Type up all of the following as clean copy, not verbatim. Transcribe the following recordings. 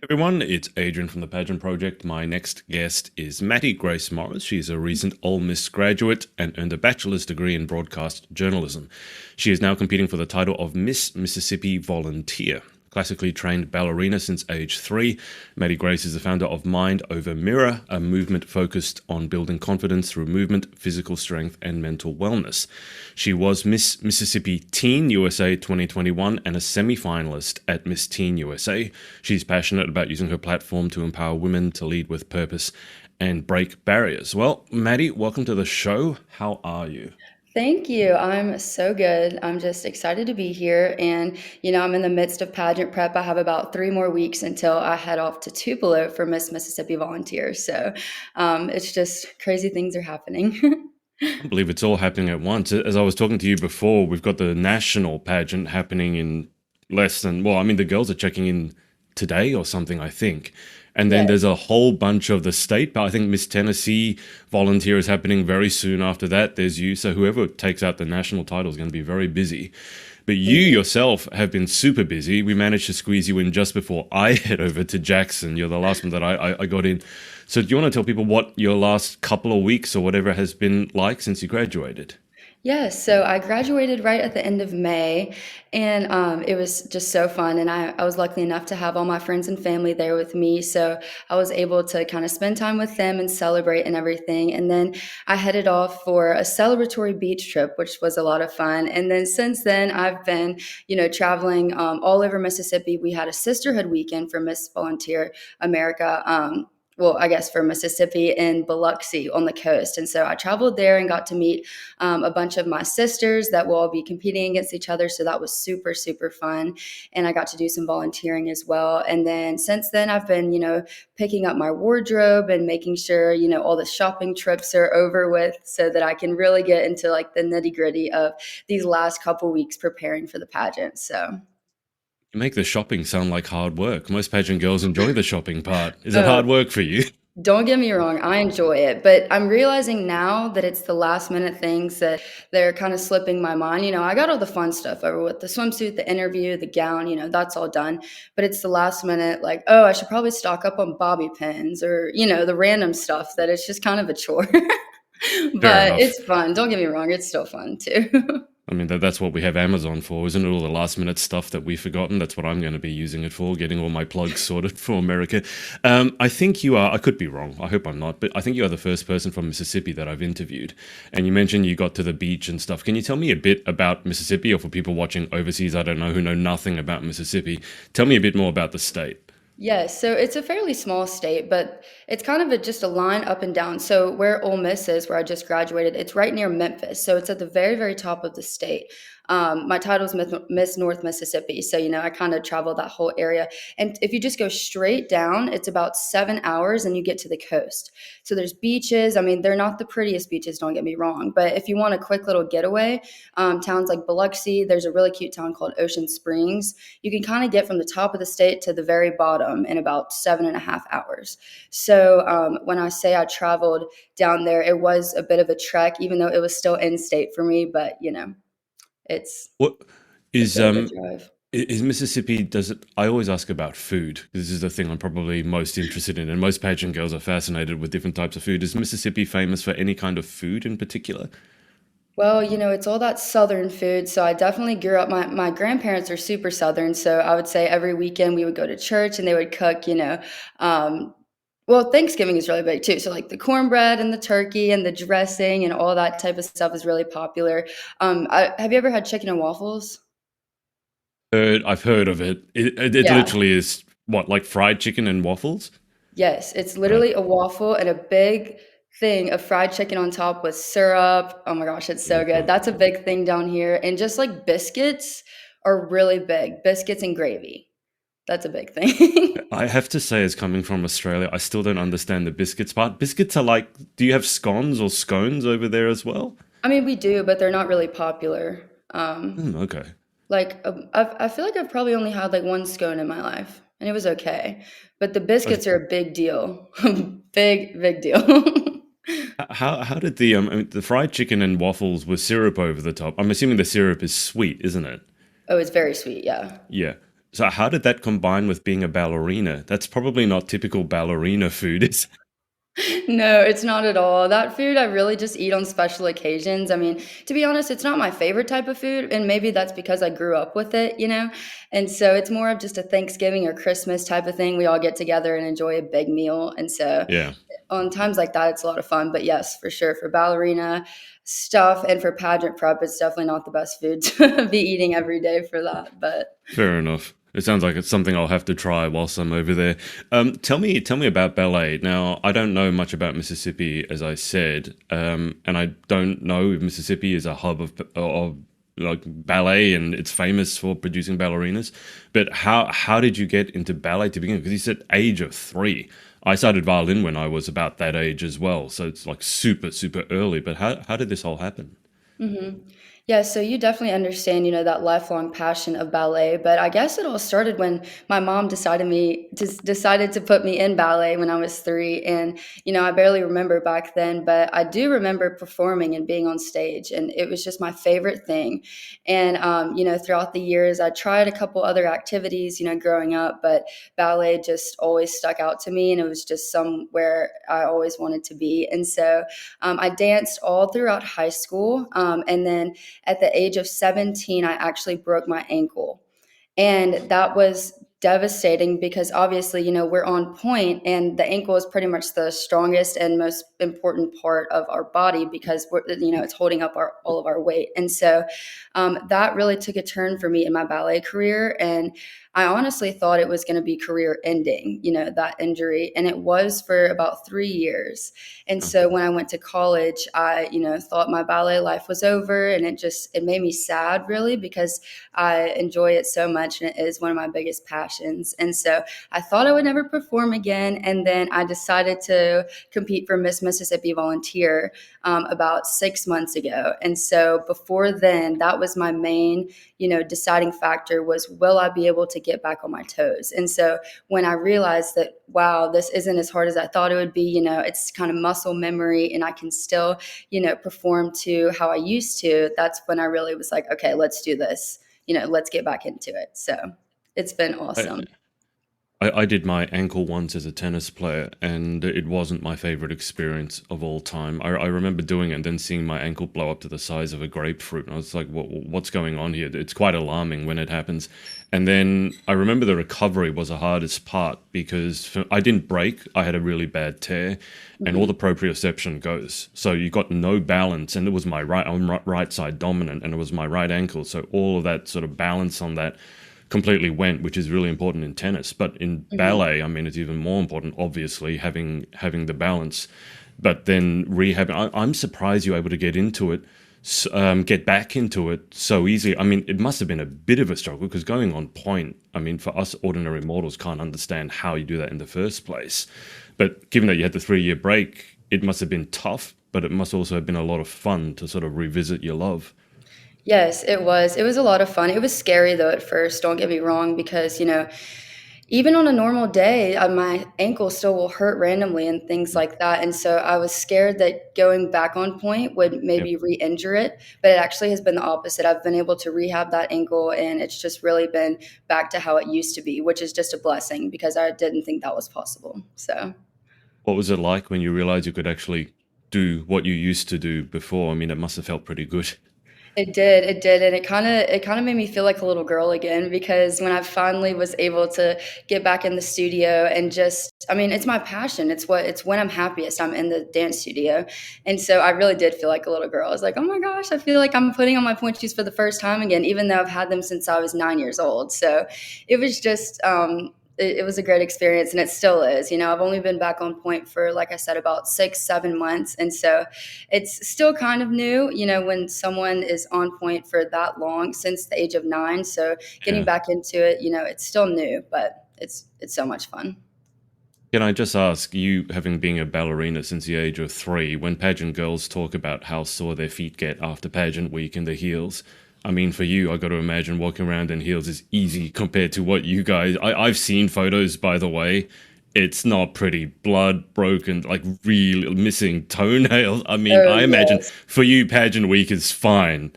Everyone, it's Adrian from the Pageant Project. My next guest is Mattie Grace Morris. She's a recent Ole Miss graduate and earned a bachelor's degree in broadcast journalism. She is now competing for the title of Miss Mississippi Volunteer. Classically trained ballerina since age 3, Mattie Grace is the founder of Mind Over Mirror, a movement focused on building confidence through movement, physical strength, and mental wellness. She was Miss Mississippi Teen USA 2021 and a semi-finalist at Miss Teen USA. She's passionate about using her platform to empower women to lead with purpose and break barriers. Well, Mattie, welcome to the show. How are you? Thank you. I'm so good. I'm just excited to be here. And, I'm in the midst of pageant prep. I have about 3 more weeks until I head off to Tupelo for Miss Mississippi Volunteer. So it's just crazy things are happening. I believe it's all happening at once. As I was talking to you before, we've got the national pageant happening in less than, well, I mean, the girls are checking in today or something, I think. And then Yes. there's a whole bunch of the state, but I think Miss Tennessee volunteer is happening very soon after that. There's you. So whoever takes out the national title is going to be very busy. But you yourself have been super busy. We managed to squeeze you in just before I head over to Jackson. You're the last one that I got in. So do you want to tell people what your last couple of weeks or whatever has been like since you graduated? Yes, so I graduated right at the end of May, and it was just so fun. And I was lucky enough to have all my friends and family there with me, so I was able to kind of spend time with them and celebrate and everything. And then I headed off for a celebratory beach trip, which was a lot of fun. And then since then, I've been, traveling all over Mississippi. We had a sisterhood weekend for Miss Volunteer America. Well, I guess for Mississippi in Biloxi on the coast. And so I traveled there and got to meet a bunch of my sisters that will all be competing against each other. So that was super, super fun. And I got to do some volunteering as well. And then since then, I've been, picking up my wardrobe and making sure, all the shopping trips are over with so that I can really get into like the nitty gritty of these last couple weeks preparing for the pageant. So, You make the shopping sound like hard work. Most pageant girls enjoy the shopping part. Is it uh, hard work for you? don't get me wrong, I enjoy it, but I'm realizing now that it's the last minute things that they're kind of slipping my mind. I got all the fun stuff over with the swimsuit, the interview, the gown, that's all done. But it's the last minute, like, oh, I should probably stock up on bobby pins or, the random stuff that it's just kind of a chore. Fair But enough. it's fun. Don't get me wrong, it's still fun too. I mean, that's what we have Amazon for, isn't it? All the last minute stuff that we've forgotten. That's what I'm going to be using it for, getting all my plugs sorted for America. I think you are, I could be wrong. I hope I'm not, but I think you are the first person from Mississippi that I've interviewed. And you mentioned you got to the beach and stuff. Can you tell me a bit about Mississippi, or for people watching overseas, I don't know, who know nothing about Mississippi? Tell me a bit more about the state. Yes, so it's a fairly small state, but it's kind of just a line up and down. So where Ole Miss is, where I just graduated, it's right near Memphis. So it's at the very, very top of the state. My title is Miss North Mississippi. So, I kind of travel that whole area. And if you just go straight down, it's about 7 hours and you get to the coast. So there's beaches. I mean, they're not the prettiest beaches, don't get me wrong. But if you want a quick little getaway, towns like Biloxi, there's a really cute town called Ocean Springs. You can kind of get from the top of the state to the very bottom in about 7.5 hours. So when I say I traveled down there, it was a bit of a trek, even though it was still in state for me. But it's What it's is still a good drive. is Mississippi? Does it? I always ask about food. This is the thing I'm probably most interested in, and most pageant girls are fascinated with different types of food. Is Mississippi famous for any kind of food in particular? Well, it's all that Southern food. So I definitely grew up. My grandparents are super Southern. So I would say every weekend we would go to church and they would cook, well, Thanksgiving is really big too. So like the cornbread and the turkey and the dressing and all that type of stuff is really popular. Have you ever had chicken and waffles? I've heard of it. It Yeah. literally is what, like fried chicken and waffles, Yes, it's right? literally a waffle and a big thing of fried chicken on top with syrup. Oh my gosh, it's so good. That's a big thing down here. And just like biscuits are really big. Biscuits and gravy. That's a big thing. I have to say, as coming from Australia, I still don't understand the biscuits part. Biscuits are like, do you have scones or scones over there as well? I mean, we do, but they're not really popular. Okay. I feel like I've probably only had like one scone in my life, and it was okay. But the biscuits are a big deal. Big, big deal. How did I mean, the fried chicken and waffles with syrup over the top? I'm assuming the syrup is sweet, isn't it? Oh, it's very sweet, yeah. Yeah. So how did that combine with being a ballerina? That's probably not typical ballerina food, is No, it's not at all. That food I really just eat on special occasions. I mean, to be honest, it's not my favorite type of food, and maybe that's because I grew up with it, you know? And so it's more of just a Thanksgiving or Christmas type of thing. We all get together and enjoy a big meal. And so Yeah, on times like that, it's a lot of fun. But yes, for sure, for ballerina stuff and for pageant prep, it's definitely not the best food to be eating every day for that. But fair enough. It sounds like it's something I'll have to try whilst I'm over there. Tell me about ballet. Now, I don't know much about Mississippi, as I said, and I don't know if Mississippi is a hub of like ballet and it's famous for producing ballerinas. But how did you get into ballet to begin with? Because you said age of 3. I started violin when I was about that age as well, so it's like super super early. But how did this all happen? mhm. Yeah, so you definitely understand, that lifelong passion of ballet, but I guess it all started when my mom decided to put me in ballet when I was 3, and I barely remember back then, but I do remember performing and being on stage, and it was just my favorite thing. And throughout the years, I tried a couple other activities, growing up, but ballet just always stuck out to me, and it was just somewhere I always wanted to be. And so I danced all throughout high school, and then at the age of 17, I actually broke my ankle. And that was devastating because obviously, we're on point and the ankle is pretty much the strongest and most important part of our body because it's holding up all of our weight. And so that really took a turn for me in my ballet career. And I honestly thought it was going to be career ending, that injury. And it was for about 3 years. And Oh, so when I went to college, I, thought my ballet life was over, and it made me sad really because I enjoy it so much and it is one of my biggest passions. And so I thought I would never perform again. And then I decided to compete for Miss Mississippi Volunteer about 6 months ago. And so before then, that was my main, deciding factor was, will I be able to get back on my toes? And so when I realized that, wow, this isn't as hard as I thought it would be, it's kind of muscle memory and I can still, perform to how I used to, that's when I really was like, okay, let's do this, let's get back into it. So it's been I, awesome. I did my ankle once as a tennis player, and it wasn't my favorite experience of all time. I remember doing it and then seeing my ankle blow up to the size of a grapefruit, and I was like, what's going on here? It's quite alarming when it happens. And then I remember the recovery was the hardest part because I didn't break, I had a really bad tear, and all Mhm. the proprioception goes. So you got no balance, and it was I'm right side dominant, and it was my right ankle. So all of that sort of balance on that completely went, which is really important in tennis. But in Mhm. ballet, I mean, it's even more important, obviously, having the balance. But then rehabbing, I'm surprised you're able to get back into it so easily. I mean, it must have been a bit of a struggle because going on point, I mean, for us ordinary mortals can't understand how you do that in the first place. But given that you had the 3 year break, it must have been tough, but it must also have been a lot of fun to sort of revisit your love. Yes, it was. It was a lot of fun. It was scary though at first, don't get me wrong, because, even on a normal day, my ankle still will hurt randomly and things like that. And so I was scared that going back on point would Yep. maybe re injure it. But it actually has been the opposite. I've been able to rehab that ankle and it's just really been back to how it used to be, which is just a blessing because I didn't think that was possible. So. What was it like when you realized you could actually do what you used to do before? I mean, it must have felt pretty good. It did, and it kinda made me feel like a little girl again because when I finally was able to get back in the studio and just I mean, it's my passion, it's when I'm happiest, I'm in the dance studio, and so I really did feel like a little girl. I was like, "Oh my gosh, I feel like I'm putting on my pointe shoes for the first time again," even though I've had them since I was 9 years old, so it was just, it was a great experience, and it still is, I've only been back on point for, like I said, about 6, 7 months, and so it's still kind of new, when someone is on point for that long since the age of 9. So getting Yeah. back into it, it's still new, but it's so much fun. Can I just ask, you having been a ballerina since the age of 3, when pageant girls talk about how sore their feet get after pageant week in the heels, I mean, for you, I got to imagine walking around in heels is easy compared to what you guys. I've seen photos, by the way. It's not pretty. Blood, broken, like real missing toenails. I mean, Oh I imagine yes. for you, pageant week is fine.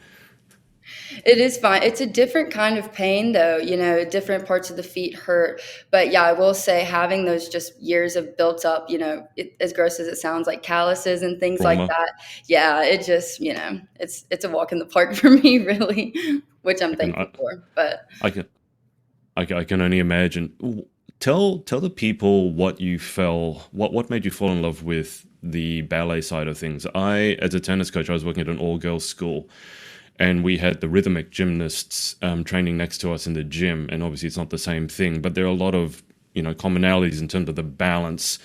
It is fine. It's a different kind of pain, though. Different parts of the feet hurt. But yeah, I will say having those just years of built up, as gross as it sounds, like calluses and things like Trauma. that. Yeah, it just, it's a walk in the park for me, really, which I'm I can thankful for. But I can I can only imagine. Tell the people what you fell what made you fall in love with the ballet side of things. As a tennis coach, I was working at an all girls school, and we had the rhythmic gymnasts training next to us in the gym. And obviously, it's not the same thing, but there are a lot of commonalities in terms of the balance.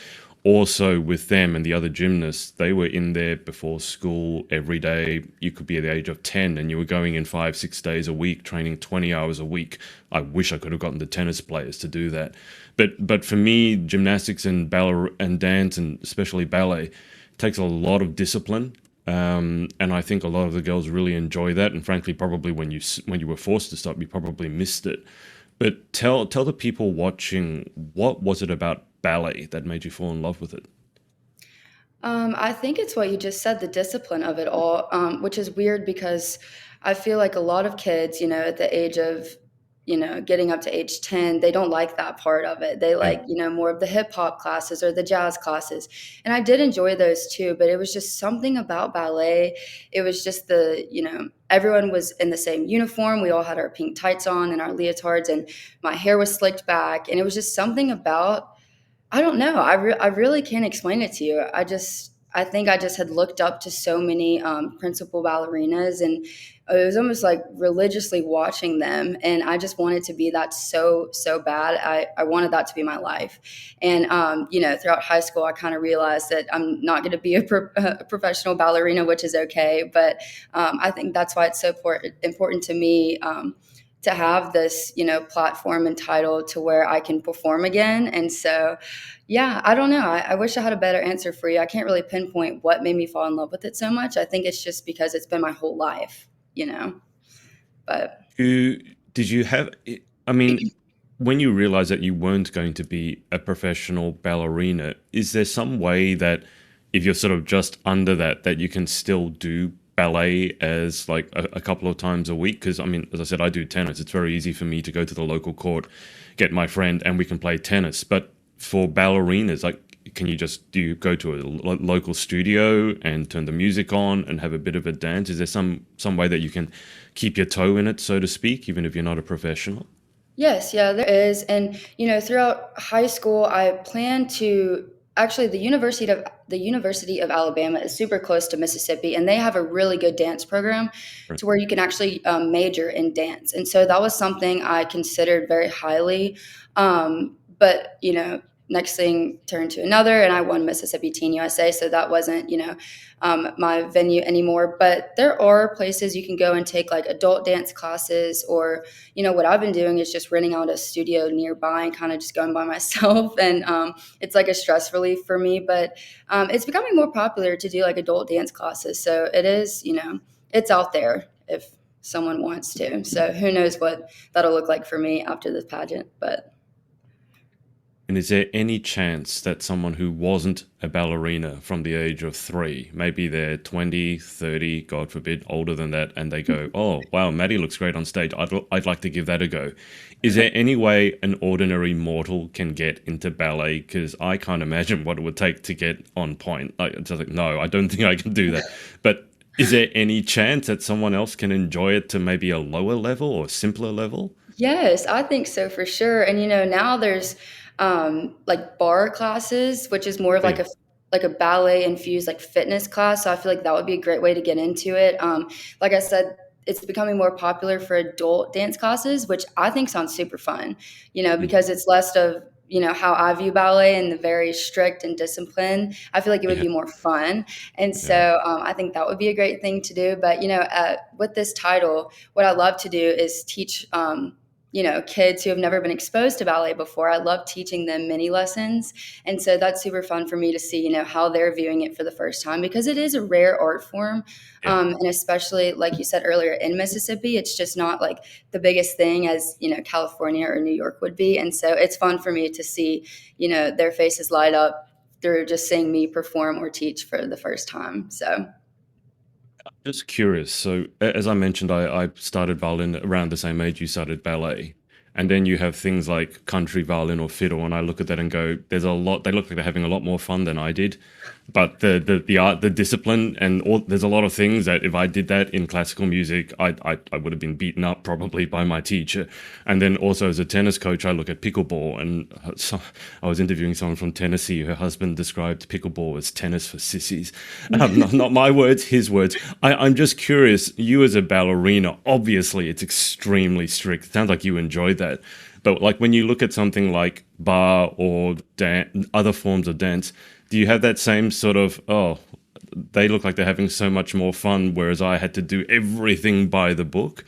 Also, with them and the other gymnasts, they were in there before school every day. You could be at the age of 10 and you were going in 5, 6 days a week, training 20 hours a week. I wish I could have gotten the tennis players to do that. But for me, gymnastics and ballet and dance, and especially ballet, takes a lot of discipline. And I think a lot of the girls really enjoy that. And frankly, probably when you were forced to stop, you probably missed it. But tell the people watching, what was it about ballet that made you fall in love with it? I think it's what you just said, the discipline of it all, which is weird because I feel like a lot of kids, at the age of, getting up to age 10, they don't like that part of it. They Yeah. like, more of the hip hop classes or the jazz classes. And I did enjoy those too, but it was just something about ballet. It was just everyone was in the same uniform. We all had our pink tights on and our leotards, and my hair was slicked back. And it was just something about, I don't know. I really can't explain it to you. I think I just had looked up to so many principal ballerinas, and it was almost like religiously watching them. And I just wanted to be that so bad. I wanted that to be my life. And throughout high school, I kind of realized that I'm not going to be a professional ballerina, which is okay. But I think that's why it's so important to me. To have this, platform and title to where I can perform again. And so, yeah, I don't know. I wish I had a better answer for you. I can't really pinpoint what made me fall in love with it so much. I think it's just because it's been my whole life, but You did you have? I mean, when you realized that you weren't going to be a professional ballerina, is there some way that if you're sort of just under that, that you can still do ballet as like a couple of times a week? Because I mean, as I said, I do tennis. It's very easy for me to go to the local court, get my friend, and we can play tennis. But for ballerinas, like, do you go to a local studio and turn the music on and have a bit of a dance? Is there some way that you can keep your toe in it, so to speak, even if you're not a professional? yes, yeah, there is. And, throughout high school, I plan to actually the University of Alabama is super close to Mississippi, and they have a really good dance program Right. to where you can actually major in dance. And so that was something I considered very highly. But, next thing turned to another, and I won Mississippi Teen USA. So that wasn't, my venue anymore. But there are places you can go and take like adult dance classes, or what I've been doing is just renting out a studio nearby and kind of just going by myself. And it's like a stress relief for me. But it's becoming more popular to do like adult dance classes. So it is, it's out there if someone wants to. So who knows what that'll look like for me after this pageant. But And is there any chance that someone who wasn't a ballerina from the age of 3, maybe they're 20, 30, God forbid, older than that, and they go, oh, wow, Mattie looks great on stage. I'd like to give that a go. Is there any way an ordinary mortal can get into ballet? Because I can't imagine what it would take to get on point. It's just like, no, I don't think I can do that. But is there any chance that someone else can enjoy it to maybe a lower level or simpler level? yes, I think so for sure. And now there's like bar classes, which is more of Oh, yeah. like a ballet infused like fitness class. So I feel like that would be a great way to get into it. Like I said, it's becoming more popular for adult dance classes, which I think sounds super fun. Mm. Because it's less of how I view ballet and the very strict and disciplined. I feel like it would Yeah. be more fun. And Yeah. so I think that would be a great thing to do. But with this title, what I love to do is teach kids who have never been exposed to ballet before. I love teaching them mini lessons. And so that's super fun for me to see, how they're viewing it for the first time, because it is a rare art form. Yeah. And especially, like you said earlier, in Mississippi, it's just not like the biggest thing as, California or New York would be. And so it's fun for me to see, their faces light up through just seeing me perform or teach for the first time. So Just curious. So, as I mentioned, I started violin around the same age you started ballet. And then you have things like country violin or fiddle, and I look at that and go, "There's a lot." They look like they're having a lot more fun than I did, but the art, the discipline, and all, there's a lot of things that if I did that in classical music, I would have been beaten up probably by my teacher. And then also as a tennis coach, I look at pickleball, and so I was interviewing someone from Tennessee. Her husband described pickleball as tennis for sissies. Not my words, his words. I'm just curious. You as a ballerina, obviously, it's extremely strict. Sounds like you enjoy that. But like when you look at something like bar or other forms of dance, do you have that same sort of, oh, they look like they're having so much more fun, whereas I had to do everything by the book?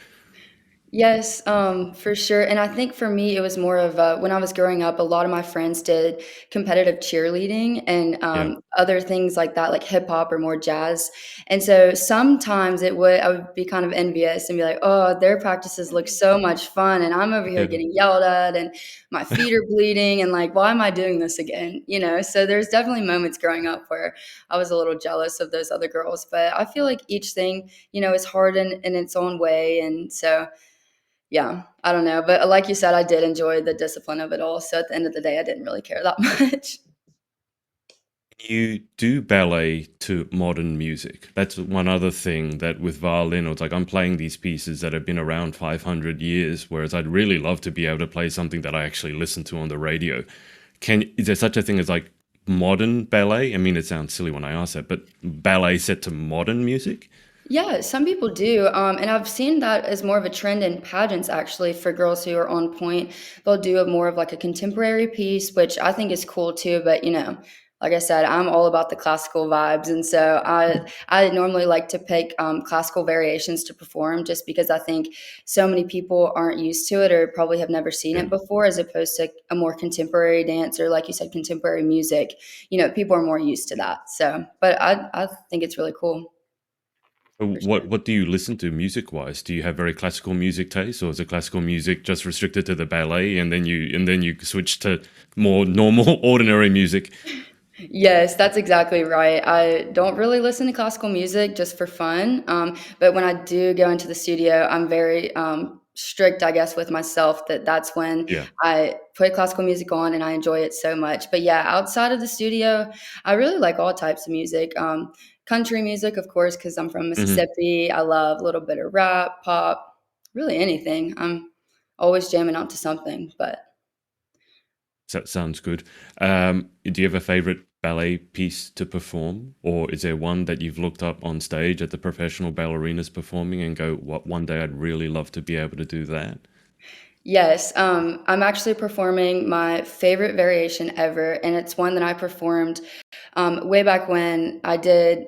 Yes, for sure. And I think for me, it was more of when I was growing up, a lot of my friends did competitive cheerleading and Yeah. other things like that, like hip hop or more jazz. And so sometimes I would be kind of envious and be like, oh, their practices look so much fun. And I'm over here Yeah. getting yelled at and my feet are bleeding. And like, why am I doing this again? So there's definitely moments growing up where I was a little jealous of those other girls. But I feel like each thing, is hard in its own way. And so, yeah, I don't know, but like you said, I did enjoy the discipline of it all, so at the end of the day, I didn't really care that much. You do ballet to modern music. That's one other thing that with violin, it's like I'm playing these pieces that have been around 500 years, whereas I'd really love to be able to play something that I actually listen to on the radio. Is there such a thing as like modern ballet? I mean, it sounds silly when I ask that, but ballet set to modern music? Yeah, some people do, and I've seen that as more of a trend in pageants, actually, for girls who are on point. They'll do a more of like a contemporary piece, which I think is cool too, but, like I said, I'm all about the classical vibes, and so I normally like to pick, classical variations to perform just because I think so many people aren't used to it or probably have never seen Yeah. it before, as opposed to a more contemporary dance or, like you said, contemporary music. People are more used to that, so but I think it's really cool, So for What sure. what do you listen to music wise? Do you have very classical music taste, or is it classical music just restricted to the ballet, and then you switch to more normal, ordinary music? Yes, that's exactly right. I don't really listen to classical music just for fun. But when I do go into the studio, I'm very strict, I guess, with myself that that's when Yeah. I put classical music on and I enjoy it so much. But yeah, outside of the studio, I really like all types of music. Country music, of course, because I'm from Hmm. Mississippi. I love a little bit of rap, pop, really anything. I'm always jamming out to something. But So that sounds good. Do you have a favorite ballet piece to perform, or is there one that you've looked up on stage at the professional ballerinas performing and go, "What one day I'd really love to be able to do that"? yes, I'm actually performing my favorite variation ever, and it's one that I performed way back when I did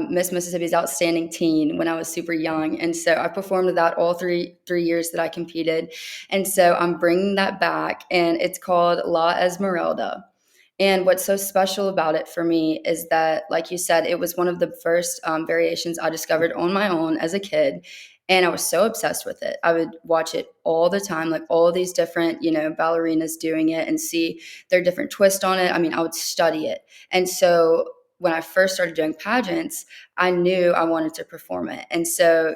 Miss Mississippi's Outstanding Teen when I was super young, and so I performed that all three years that I competed, and so I'm bringing that back, and it's called La Esmeralda. And what's so special about it for me is that, like you said, it was one of the first variations I discovered on my own as a kid. And I was so obsessed with it. I would watch it all the time, like all these different, ballerinas doing it and see their different twist on it. I mean, I would study it. And so when I first started doing pageants, I knew I wanted to perform it. And so,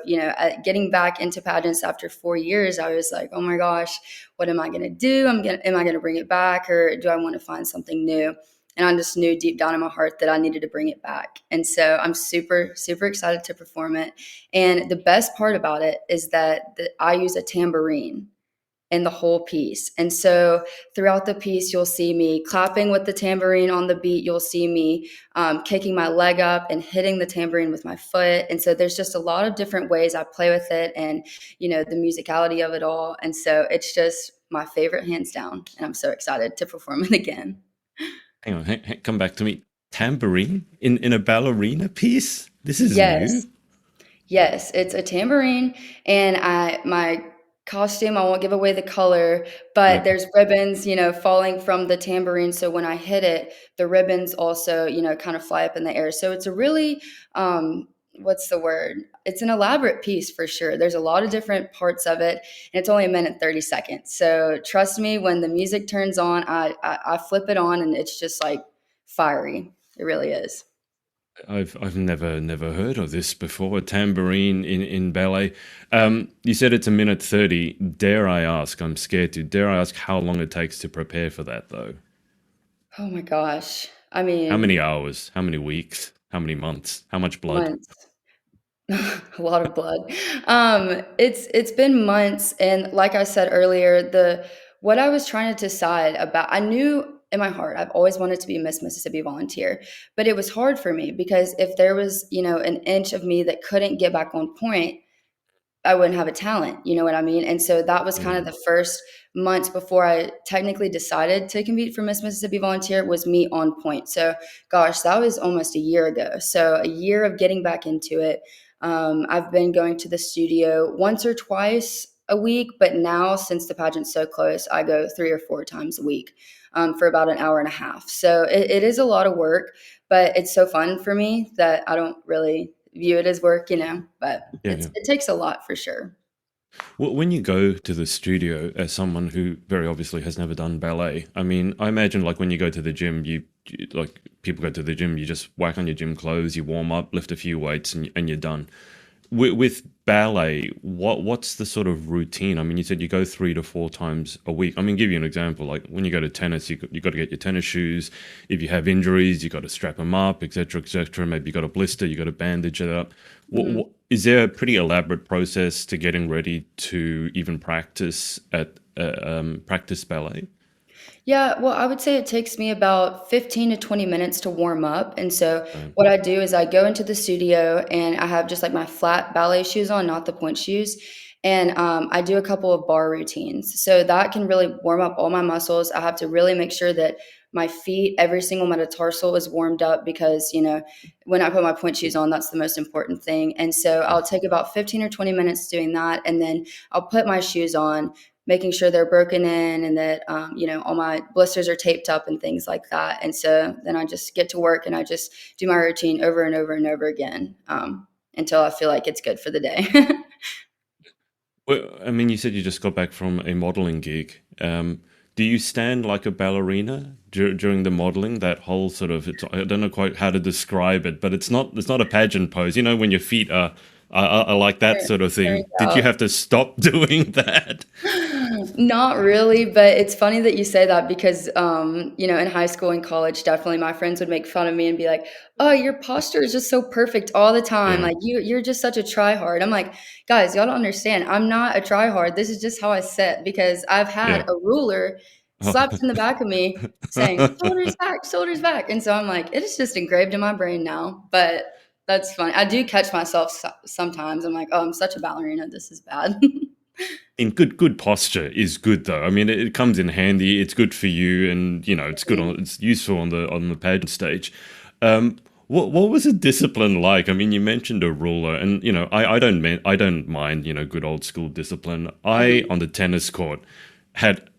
getting back into pageants after 4 years, I was like, oh my gosh, what am I going to do? Am I going to bring it back, or do I want to find something new? And I just knew deep down in my heart that I needed to bring it back. And so I'm super, super excited to perform it. And the best part about it is that I use a tambourine in the whole piece. And so throughout the piece, you'll see me clapping with the tambourine on the beat. You'll see me kicking my leg up and hitting the tambourine with my foot. And so there's just a lot of different ways I play with it and, the musicality of it all. And so it's just my favorite, hands down. And I'm so excited to perform it again. Hang on, come back to me. Tambourine in a ballerina piece? This is Yes. new. Yes, it's a tambourine, and my costume, I won't give away the color, Yeah. but there's ribbons, falling from the tambourine, so when I hit it, the ribbons also, kind of fly up in the air. So it's a really, what's the word? It's an elaborate piece for sure. There's a lot of different parts of it, and it's only a minute 30 seconds. So trust me, when the music turns on, I flip it on, and it's just like fiery. It really is. I've never heard of this before. A tambourine in ballet. You said it's a minute 30. Dare I ask? I'm scared to. Dare I ask how long it takes to prepare for that though? Oh my gosh. I How many mean, hours? How many weeks? How many months? How much blood? months. A lot of blood. It's been months, and like I said earlier, the what I was trying to decide about, I knew in my heart I've always wanted to be Miss Mississippi Volunteer, but it was hard for me because if there was, an inch of me that couldn't get back on point, I wouldn't have a talent, you know what I mean? And so that was kind Yeah, of the first months before I technically decided to compete for Miss Mississippi Volunteer was me on point. So, gosh, that was almost a year ago. So, a year of getting back into it. I've been going to the studio once or twice a week, but now since the pageant's so close, I go 3 or 4 times a week for about an hour and a half. So, it is a lot of work, but it's so fun for me that I don't really view it as work, but yeah, it's yeah. it takes a lot for sure. Well, when you go to the studio as someone who very obviously has never done ballet, I mean, I imagine like when you go to the gym, like people go to the gym, you just whack on your gym clothes, you warm up, lift a few weights, and you're done. With ballet, what's the sort of routine? I mean, you said you go 3 to 4 times a week. I mean, give you an example. Like when you go to tennis, you got to get your tennis shoes. If you have injuries, you got to strap them up, etc., etc. Maybe you got a blister, you got to bandage it up. Mhm. Is there a pretty elaborate process to getting ready to even practice ballet? Yeah, well, I would say it takes me about 15 to 20 minutes to warm up. And so Um, what I do is I go into the studio and I have just like my flat ballet shoes on, not the point shoes. And I do a couple of bar routines. So that can really warm up all my muscles. I have to really make sure that my feet, every single metatarsal is warmed up because, when I put my point shoes on, that's the most important thing. And so I'll take about 15 or 20 minutes doing that. And then I'll put my shoes on, making sure they're broken in and that all my blisters are taped up and things like that. And so then I just get to work and I just do my routine over and over and over again until I feel like it's good for the day. well, I mean, you said you just got back from a modeling gig. Do you stand like a ballerina during the modeling? That whole sort of, I don't know quite how to describe it, but it's not a pageant pose. You know, when your feet are like that sort of Turns thing. Did you out have to stop doing that? not really, but it's funny that you say that because, in high school and college, definitely my friends would make fun of me and be like, "Oh, your posture is just so perfect all the time. Yeah. Like you're just such a try hard." I'm like, guys, y'all don't understand. I'm not a try hard. This is just how I sit because I've had Yeah. a ruler slapped in the back of me saying shoulders back. And so I'm like, it is just engraved in my brain now. But that's funny. I do catch myself sometimes. I'm like, oh, I'm such a ballerina. This is bad. In good posture is good though. I mean, it comes in handy. It's good for you, and it's good on it's useful on the pageant stage. What was the discipline like? I mean, you mentioned a ruler, and I don't mind good old school discipline. I Mhm. on the tennis court had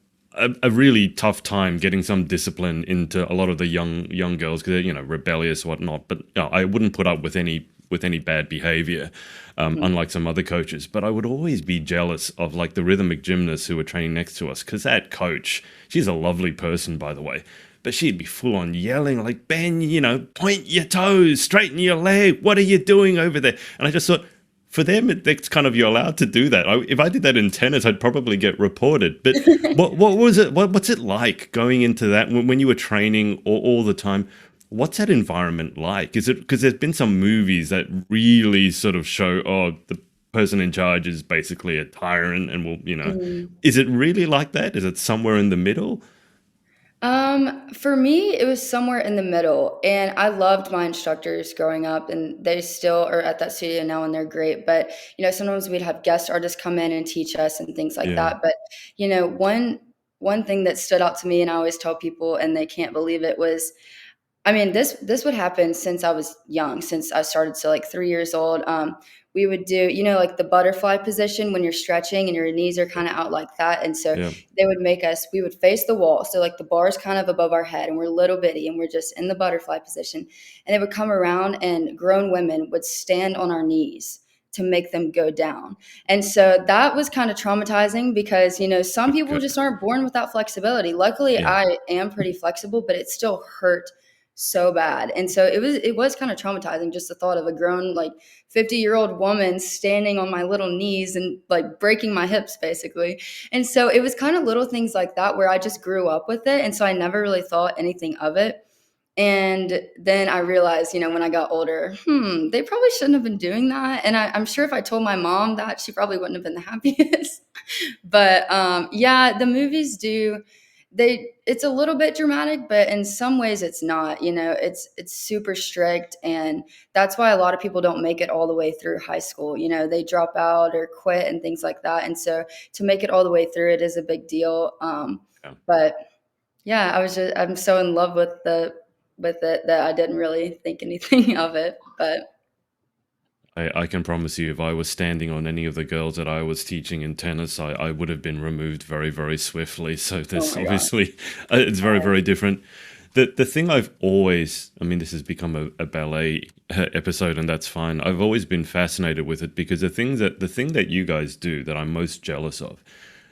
a really tough time getting some discipline into a lot of the young girls because they're rebellious whatnot. But I wouldn't put up with any bad behavior, Mhm. unlike some other coaches. But I would always be jealous of like the rhythmic gymnasts who were training next to us because that coach, she's a lovely person by the way. But she'd be full on yelling like, Ben, point your toes, straighten your leg. What are you doing over there? And I just thought, for them, it's kind of you're allowed to do that. If I did that in tennis, I'd probably get reported. But what was it? What's it like going into that when you were training all the time? What's that environment like? Is it because there's been some movies that really sort of show, oh, the person in charge is basically a tyrant and Mhm. is it really like that? Is it somewhere in the middle? For me, it was somewhere in the middle, and I loved my instructors growing up, and they still are at that studio now, and they're great. But sometimes we'd have guest artists come in and teach us and things like Yeah, that. But one thing that stood out to me, and I always tell people, and they can't believe it, was I mean, this would happen since I was young, since I started, so like 3 years old. We would do, like the butterfly position when you're stretching and your knees are kind of out like that. And so yeah, we would face the wall. So like the bar is kind of above our head and we're little bitty and we're just in the butterfly position. And they would come around and grown women would stand on our knees to make them go down. And so that was kind of traumatizing because, some people okay, just aren't born with that flexibility. Luckily, yeah, I am pretty flexible, but it still hurt so bad. And so it was kind of traumatizing, just the thought of a grown, like, 50-year-old woman standing on my little knees and like breaking my hips basically. And so it was kind of little things like that where I just grew up with it. And so I never really thought anything of it. And then I realized, when I got older, they probably shouldn't have been doing that. And I'm sure if I told my mom that, she probably wouldn't have been the happiest. But yeah, the movies do. It's a little bit dramatic, but in some ways it's not. It's super strict, and that's why a lot of people don't make it all the way through high school. They drop out or quit and things like that. And so to make it all the way through it is a big deal. Yeah. But yeah, I'm so in love with it that I didn't really think anything of it. But I can promise you, if I was standing on any of the girls that I was teaching in tennis, I would have been removed very, very swiftly. So oh this my gosh. obviously, it's very, very different. The thing I've always, I mean, this has become a ballet episode, and that's fine. I've always been fascinated with it because the thing that you guys do that I'm most jealous of,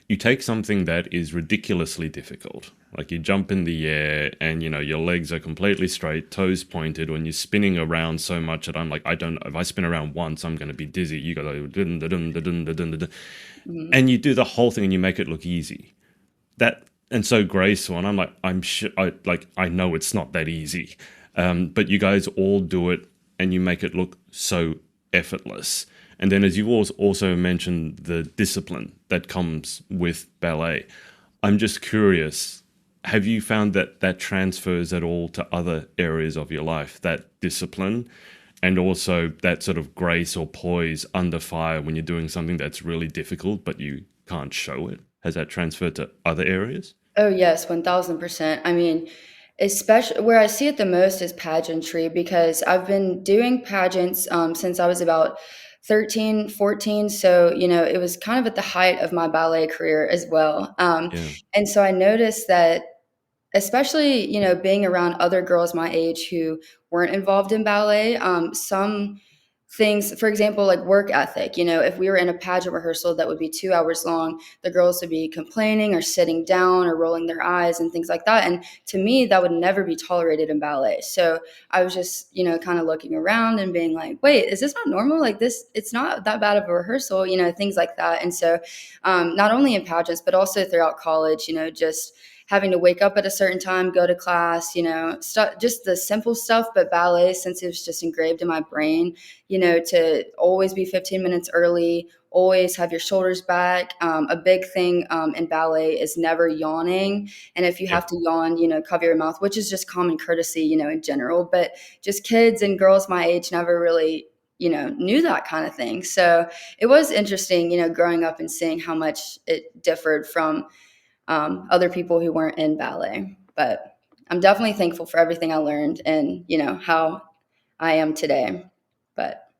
you take something that is ridiculously difficult, like you jump in the air and your legs are completely straight, toes pointed, when you're spinning around so much that I'm like, I don't, if I spin around once, I'm going to be dizzy. You go like, dun, dun, dun, dun, dun, dun, dun, dun, Mhm. and you do the whole thing and you make it look easy. That and so graceful, and I'm like, I'm sure, I know it's not that easy, but you guys all do it and you make it look so effortless. And then, as you also mentioned, the discipline that comes with ballet. I'm just curious, have you found that that transfers at all to other areas of your life, that discipline and also that sort of grace or poise under fire when you're doing something that's really difficult but you can't show it? Has that transferred to other areas? Oh yes, 1000%. I mean, especially where I see it the most is pageantry, because I've been doing pageants since I was about 13, 14. So, it was kind of at the height of my ballet career as well. Yeah, And so I noticed that, especially, being around other girls my age who weren't involved in ballet, some things, for example, like work ethic. If we were in a pageant rehearsal that would be 2 hours long, the girls would be complaining or sitting down or rolling their eyes and things like that. And to me, that would never be tolerated in ballet. So I was just, kind of looking around and being like, wait, is this not normal? Like this, it's not that bad of a rehearsal, things like that. And so not only in pageants, but also throughout college, just having to wake up at a certain time, go to class, just the simple stuff. But ballet, since it was just engraved in my brain, to always be 15 minutes early, always have your shoulders back. A big thing in ballet is never yawning. And if you yeah. have to yawn, cover your mouth, which is just common courtesy, in general. But just kids and girls my age never really, knew that kind of thing. So it was interesting, growing up and seeing how much it differed from other people who weren't in ballet. But I'm definitely thankful for everything I learned and, how I am today. But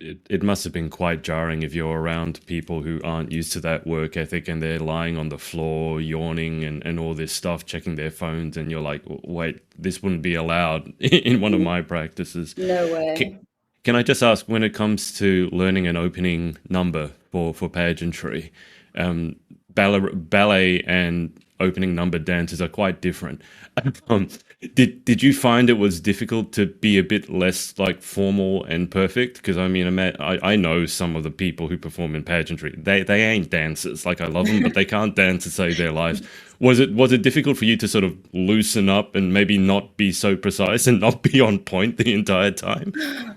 It must have been quite jarring if you're around people who aren't used to that work ethic and they're lying on the floor, yawning and all this stuff, checking their phones, and you're like, wait, this wouldn't be allowed in one of my practices. no Can, way. can I just ask, when it comes to learning an opening number for pageantry, ballet and opening number dances are quite different. Um, did you find it was difficult to be a bit less like formal and perfect? Because I mean, I know some of the people who perform in pageantry. They ain't dancers. Like I love them, but they can't dance to save their lives. Was it difficult for you to sort of loosen up and maybe not be so precise and not be on point the entire time?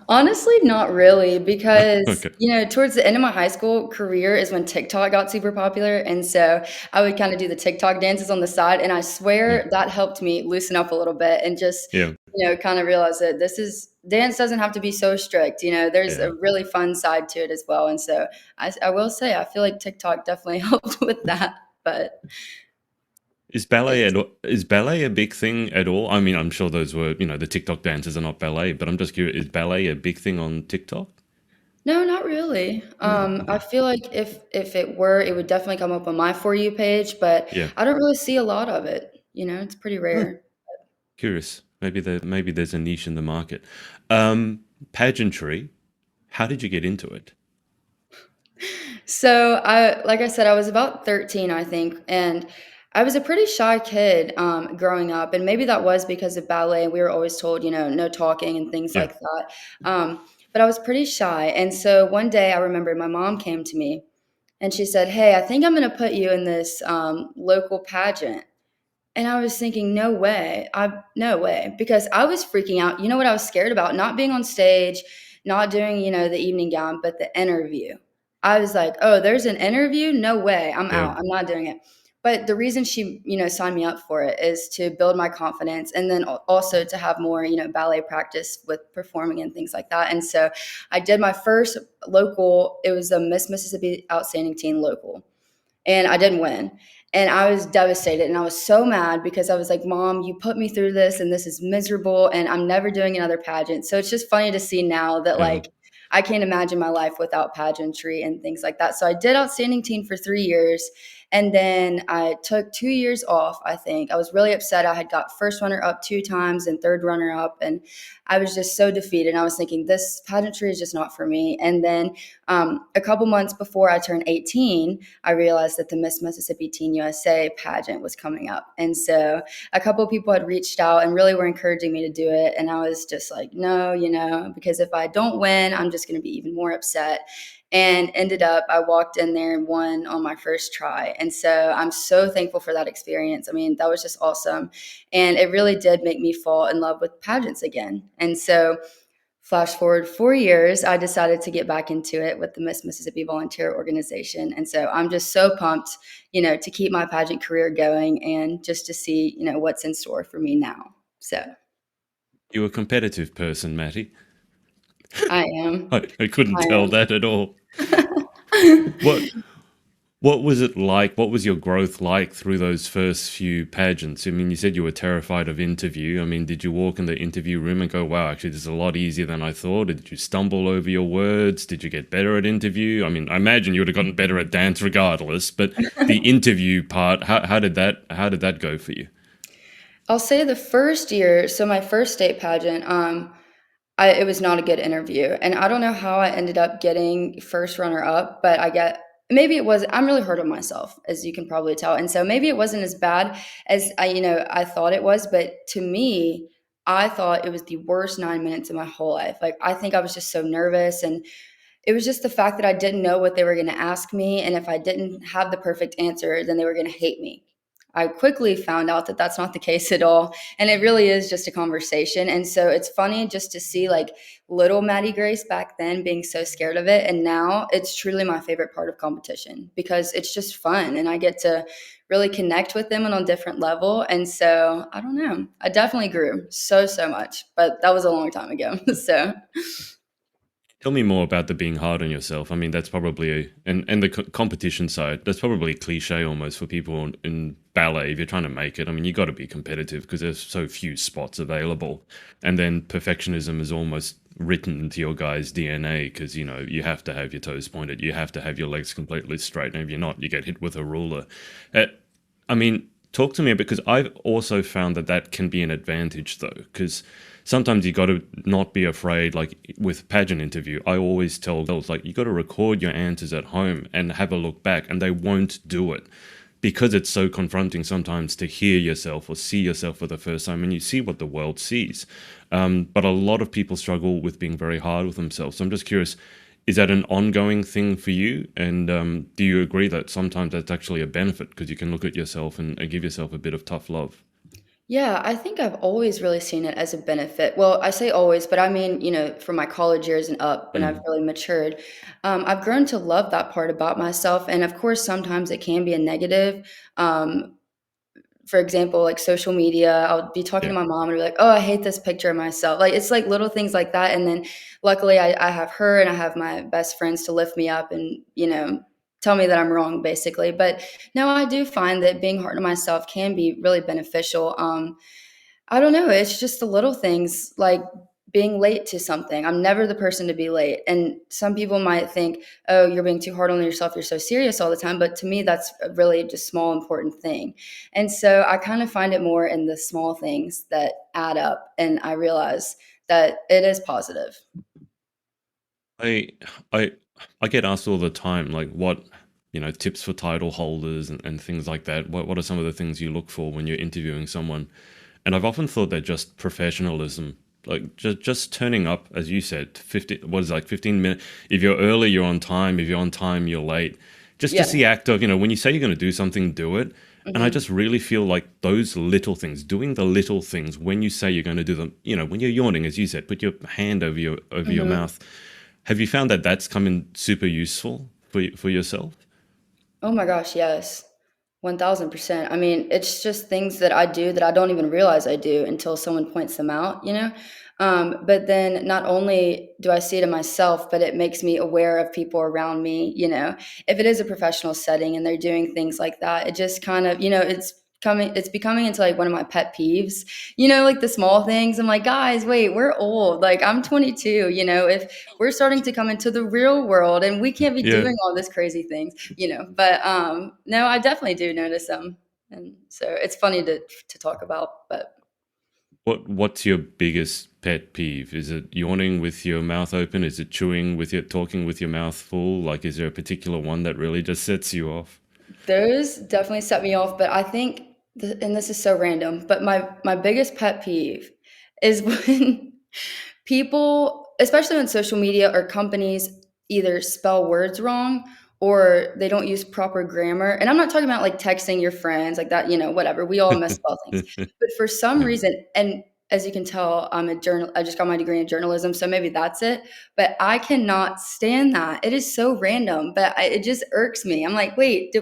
Honestly, not really, because, Okay. towards the end of my high school career is when TikTok got super popular. And so I would kind of do the TikTok dances on the side. And I Yeah. swear that helped me loosen up a little bit and just, Yeah. kind of realize that dance doesn't have to be so strict. There's Yeah. a really fun side to it as well. And so I will say, I feel like TikTok definitely helped with that. But it's Is ballet a big thing at all? I mean, I'm sure those were, the TikTok dances are not ballet, but I'm just curious, is ballet a big thing on TikTok? No, not really. No. I Okay. feel like if it were, it would definitely come up on my For You page, but Yeah. I don't really see a lot of it. It's pretty Huh. rare. Curious. Maybe there's a niche in the market. Um, Pageantry. How did you get into it? So like I said, I was about 13, I think, and I was a pretty shy kid growing up, and maybe that was because of ballet. We were always told, no talking and things Yeah. like that. But I was pretty shy. And so one day I remember my mom came to me and she said, "Hey, I think I'm going to put you in this local pageant." And I was thinking, no way. No way. Because I was freaking out. You know what I was scared about? Not being on stage, not doing, the evening gown, but the interview. I was like, oh, there's an interview? No way. I'm Yeah. out. I'm not doing it. But the reason she, signed me up for it is to build my confidence and then also to have more, ballet practice with performing and things like that. And so I did my first local, it was a Miss Mississippi Outstanding Teen local, and I didn't win. And I was devastated and I was so mad because I was like, Mom, you put me through this and this is miserable and I'm never doing another pageant. So it's just funny to see now that Yeah. like I can't imagine my life without pageantry and things like that. So I did Outstanding Teen for 3 years. And then I took 2 years off, I think. I was really upset. I had got first runner up 2 times and third runner up. And I was just so defeated. And I was thinking, this pageantry is just not for me. And then a couple months before I turned 18, I realized that the Miss Mississippi Teen USA pageant was coming up. And so a couple of people had reached out and really were encouraging me to do it. And I was just like, no, because if I don't win, I'm just going to be even more upset. And ended up, I walked in there and won on my first try. And so I'm so thankful for that experience. I mean, that was just awesome. And it really did make me fall in love with pageants again. And so flash forward 4 years, I decided to get back into it with the Miss Mississippi Volunteer Organization. And so I'm just so pumped, to keep my pageant career going and just to see, what's in store for me now. So You a competitive person, Matty. I am. I couldn't I tell that at all. am. What what was it like? What was your growth like through those first few pageants? I mean, you said you were terrified of interview. I mean, did you walk in the interview room and go, wow, actually, this is a lot easier than I thought? Did you stumble over your words? Did you get better at interview? I mean, I imagine you would have gotten better at dance regardless, but the interview part, how did that go for you? I'll say the first year, so my first state pageant, it was not a good interview, and I don't know how I ended up getting first runner up, but maybe it was. I'm really hard on myself, as you can probably tell, and so maybe it wasn't as bad as I thought it was. But to me, I thought it was the worst 9 minutes of my whole life. Like I think I was just so nervous, and it was just the fact that I didn't know what they were going to ask me. And if I didn't have the perfect answer, then they were going to hate me. I quickly found out that that's not the case at all. And it really is just a conversation. And so it's funny just to see like little Maddie Grace back then being so scared of it. And now it's truly my favorite part of competition because it's just fun and I get to really connect with them on a different level. And so I don't know. I definitely grew so, so much, but that was a long time ago. So. Tell me more about the being hard on yourself. I mean, that's probably and the competition side. That's probably a cliche almost for people in ballet. If you're trying to make it, I mean, you got to be competitive because there's so few spots available. And then perfectionism is almost written into your guy's DNA because you have to have your toes pointed, you have to have your legs completely straight, and if you're not, you get hit with a ruler. Uh, I mean, talk to me because I've also found that can be an advantage though, because sometimes you got to not be afraid. Like with pageant interview, I always tell girls like you got to record your answers at home and have a look back, and they won't do it because it's so confronting sometimes to hear yourself or see yourself for the first time, and you see what the world sees. But a lot of people struggle with being very hard with themselves. So I'm just curious, is that an ongoing thing for you? And do you agree that sometimes that's actually a benefit because you can look at yourself and give yourself a bit of tough love? Yeah, I think I've always really seen it as a benefit. Well, I say always, but I mean, from my college years and up when I've Mm, really matured, I've grown to love that part about myself. And of course, sometimes it can be a negative. Um, for example, like social media, I'll be talking yeah. to my mom and be like, "Oh, I hate this picture of myself." Like it's like little things like that. And then luckily I have her and I have my best friends to lift me up and, tell me that I'm wrong basically. But no, I do find that being hard on myself can be really beneficial. I don't know, it's just the little things, like being late to something. I'm never the person to be late, and some people might think, "Oh, you're being too hard on yourself, you're so serious all the time," but to me, that's a really just small, important thing, and so I kind of find it more in the small things that add up, and I realize that it is positive. I I I get asked all the time, like, tips for title holders and things like that. What are some of the things you look for when you're interviewing someone? And I've often thought that just professionalism, like just turning up, as you said, 15 minutes. If you're early, you're on time. If you're on time, you're late. Just Yeah. the act of, when you say you're going to do something, do it. And I Hmm. just really feel like those little things, doing the little things when you say you're going to do them, when you're yawning, as you said, put your hand over your Hmm. mouth. Have you found that that's come in super useful for yourself? Oh my gosh, yes. 1000%. I mean, it's just things that I do that I don't even realize I do until someone points them out, you know? But then not only do I see it in myself, but it makes me aware of people around me, you know? If it is a professional setting and they're doing things like that, it just kind of, it's becoming into like one of my pet peeves, like the small things. I'm like, guys, wait, we're old. Like I'm 22, if we're starting to come into the real world and we can't be Yeah. doing all this crazy things, but no, I definitely do notice them, and so it's funny to talk about. But What's your biggest pet peeve? Is it yawning with your mouth open? Is it chewing with your talking with your mouth full? Like, is there a particular one that really just sets you off? those definitely set me off. But I think, and this is so random, but my biggest pet peeve is when people, especially on social media or companies, either spell words wrong or they don't use proper grammar. And I'm not talking about like texting your friends like that, whatever. We all misspell things. But for some Yeah. reason, and as you can tell, I just got my degree in journalism, so maybe that's it. But I cannot stand that. It is so random, but it just irks me. I'm like, wait,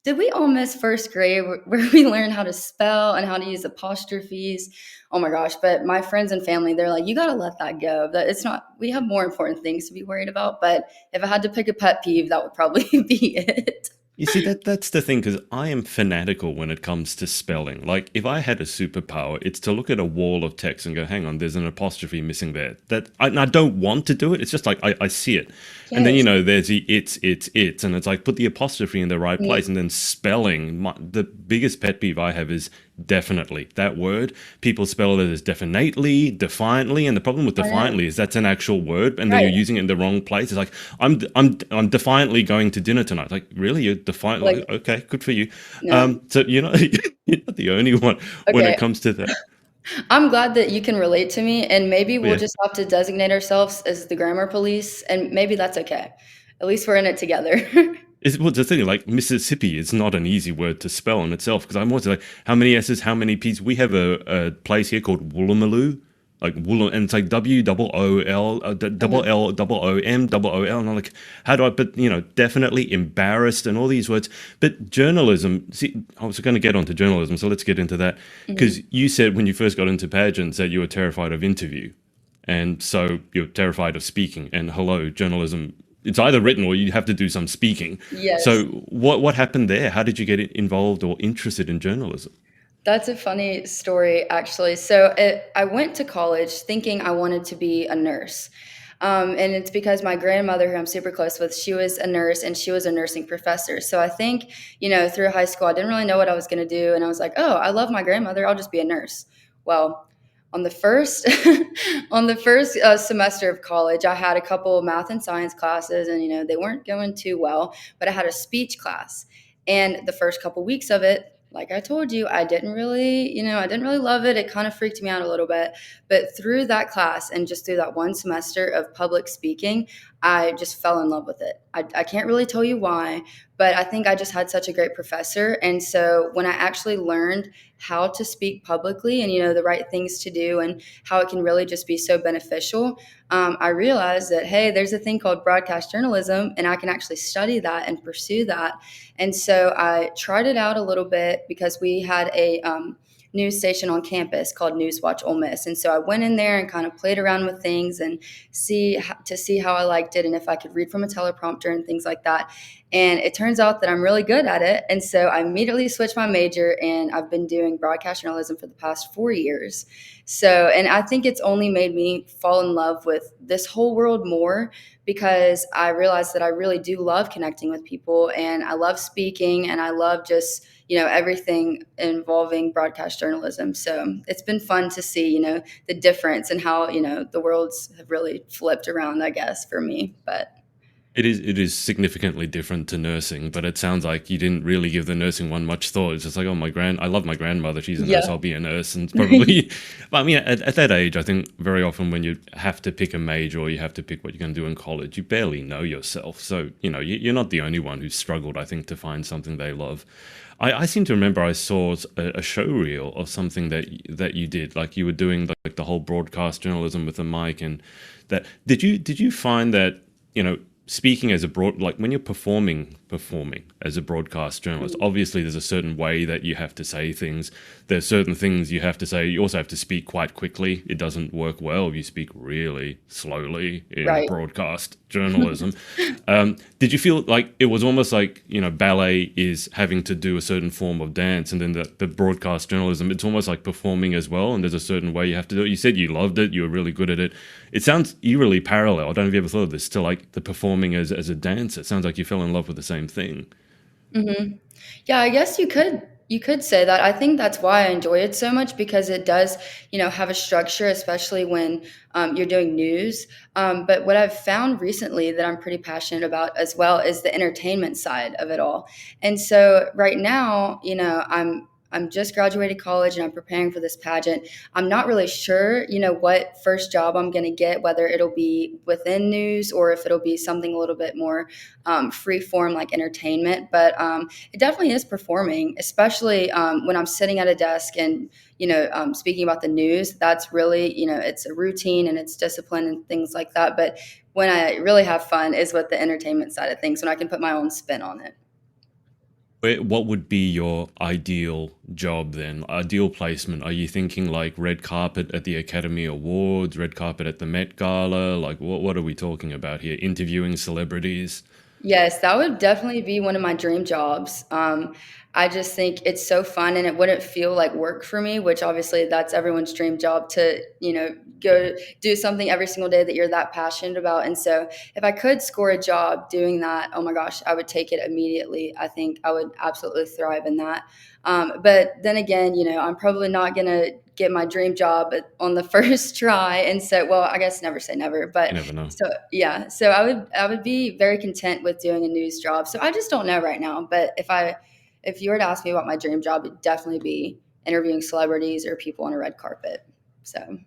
did we all miss first grade where we learned how to spell and how to use apostrophes? Oh my gosh. But my friends and family, they're like, you got to let that go. That it's not, we have more important things to be worried about. But if I had to pick a pet peeve, that would probably be it. You see, that's the thing, because I am fanatical when it comes to spelling. Like, if I had a superpower, it's to look at a wall of text and go, hang on, there's an apostrophe missing there. And I don't want to do it. It's just like I see it. And then, Yes. there's the it's, and it's like put the apostrophe in the right Yeah. place. And then spelling, the biggest pet peeve I have is definitely. That word, people spell it as definitely, defiantly, and the problem with I know. defiantly is that's an actual word, and then you're Right. using it in the wrong place. It's like I'm defiantly going to dinner tonight. Like, really, you're defiantly Like, okay? Good for you. no. So you're not the only one when it Okay. comes to that. I'm glad that you can relate to me. And maybe we'll Yeah. just have to designate ourselves as the grammar police. And maybe that's okay. At least we're in it together. Well, the thing, like Mississippi is not an easy word to spell in itself, because I'm always like, how many S's, how many P's? We have a place here called Woolloomooloo, like Wool, and it's like WOOL, double Mhm. L, double OM, double OL, and I'm like, how do I? But definitely embarrassed and all these words. But journalism, see, I was going to get onto journalism, so let's get into that, because Mhm. you said when you first got into pageants that you were terrified of interview. And so you're terrified of speaking. And hello, journalism. It's either written or you have to do some speaking. Yes. So what happened there? How did you get involved or interested in journalism? That's a funny story, actually. So I went to college thinking I wanted to be a nurse. And it's because my grandmother, who I'm super close with, she was a nurse and she was a nursing professor. So I think, through high school, I didn't really know what I was going to do. And I was like, oh, I love my grandmother. I'll just be a nurse. Well, on the first on the first semester of college, I had a couple of math and science classes, and they weren't going too well. But I had a speech class, and the first couple weeks of it, like I told you, I didn't really love it. It kind of freaked me out a little bit. But through that class and just through that one semester of public speaking, I just fell in love with it. I can't really tell you why, but I think I just had such a great professor. And so when I actually learned how to speak publicly and, the right things to do and how it can really just be so beneficial, I realized that, hey, there's a thing called broadcast journalism, and I can actually study that and pursue that. And so I tried it out a little bit because we had a news station on campus called Newswatch Ole Miss. And so I went in there and kind of played around with things and see how I liked it and if I could read from a teleprompter and things like that. And it turns out that I'm really good at it. And so I immediately switched my major, and I've been doing broadcast journalism for the past 4 years. So, and I think it's only made me fall in love with this whole world more because I realized that I really do love connecting with people, and I love speaking, and I love just, everything involving broadcast journalism. So it's been fun to see, the difference and how, the worlds have really flipped around, I guess, for me. But It is significantly different to nursing, but it sounds like you didn't really give the nursing one much thought. It's just like, oh, I love my grandmother. She's a nurse. Yeah. I'll be a nurse, and probably. But I mean, at that age, I think very often when you have to pick a major or you have to pick what you're going to do in college, you barely know yourself. So you're not the only one who's struggled. I think to find something they love. I seem to remember I saw a show reel of something that you did, like you were doing like the whole broadcast journalism with a mic, and that did you find that speaking as a broad, like when you're performing as a broadcast journalist, obviously there's a certain way that you have to say things. There's certain things you have to say. You also have to speak quite quickly. It doesn't work well if you speak really slowly in Right. broadcast journalism. Did you feel like it was almost like ballet is having to do a certain form of dance, and then the broadcast journalism, it's almost like performing as well, and there's a certain way you have to do it. You said you loved it, you were really good at it. It sounds eerily parallel. I don't know if you ever thought of this, to like the performing as a dancer. It sounds like you fell in love with the same thing. Hmm. Yeah, I guess you could say that. I think that's why I enjoy it so much because it does, have a structure, especially when you're doing news. But what I've found recently that I'm pretty passionate about as well is the entertainment side of it all. And so right now, I'm just graduated college and I'm preparing for this pageant. I'm not really sure, what first job I'm going to get, whether it'll be within news or if it'll be something a little bit more free form like entertainment. But it definitely is performing, especially when I'm sitting at a desk and speaking about the news. That's really it's a routine and it's discipline and things like that. But when I really have fun is with the entertainment side of things when I can put my own spin on it. What would be your ideal job then? Ideal placement? Are you thinking like red carpet at the Academy Awards, red carpet at the Met Gala? Like what are we talking about here? Interviewing celebrities? Yes, that would definitely be one of my dream jobs. I just think it's so fun and it wouldn't feel like work for me, which obviously that's everyone's dream job to, go do something every single day that you're that passionate about. And so if I could score a job doing that, oh my gosh, I would take it immediately. I think I would absolutely thrive in that. But then again, I'm probably not going to get my dream job on the first try. And so, well, I guess never say never, You but never know. so yeah, so I would be very content with doing a news job. So I just don't know right now, but if you were to ask me about my dream job, it'd definitely be interviewing celebrities or people on a red carpet. So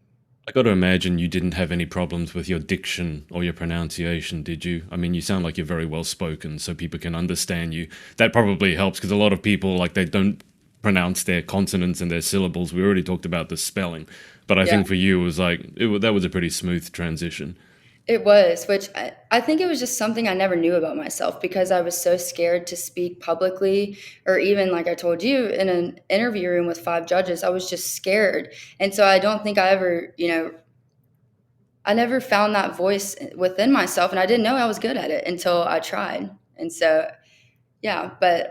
I got to imagine you didn't have any problems with your diction or your pronunciation, did you? I mean, you sound like you're very well spoken, so people can understand you. That probably helps because a lot of people like they don't pronounce their consonants and their syllables. We already talked about the spelling, but I yeah. think for you it was like that was a pretty smooth transition. It was, which I think it was just something I never knew about myself because I was so scared to speak publicly, or even like I told you in an interview room with five judges, I was just scared. And so I don't think I ever, I never found that voice within myself, and I didn't know I was good at it until I tried. And so, yeah, but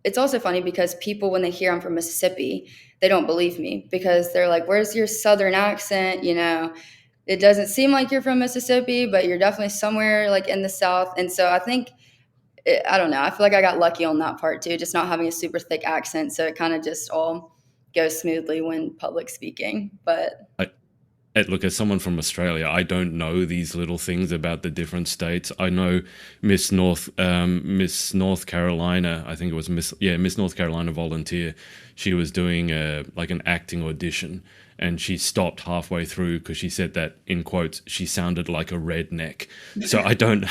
it's also funny because people, when they hear I'm from Mississippi, they don't believe me because they're like, "Where's your Southern accent?" It doesn't seem like you're from Mississippi, but you're definitely somewhere like in the South. And so I think I don't know. I feel like I got lucky on that part too, just not having a super thick accent, so it kind of just all goes smoothly when public speaking. But I, Look, as someone from Australia, I don't know these little things about the different states. I know Miss North Carolina. I think it was Miss North Carolina volunteer. She was doing like an acting audition, and she stopped halfway through because she said that in quotes she sounded like a redneck. So I don't.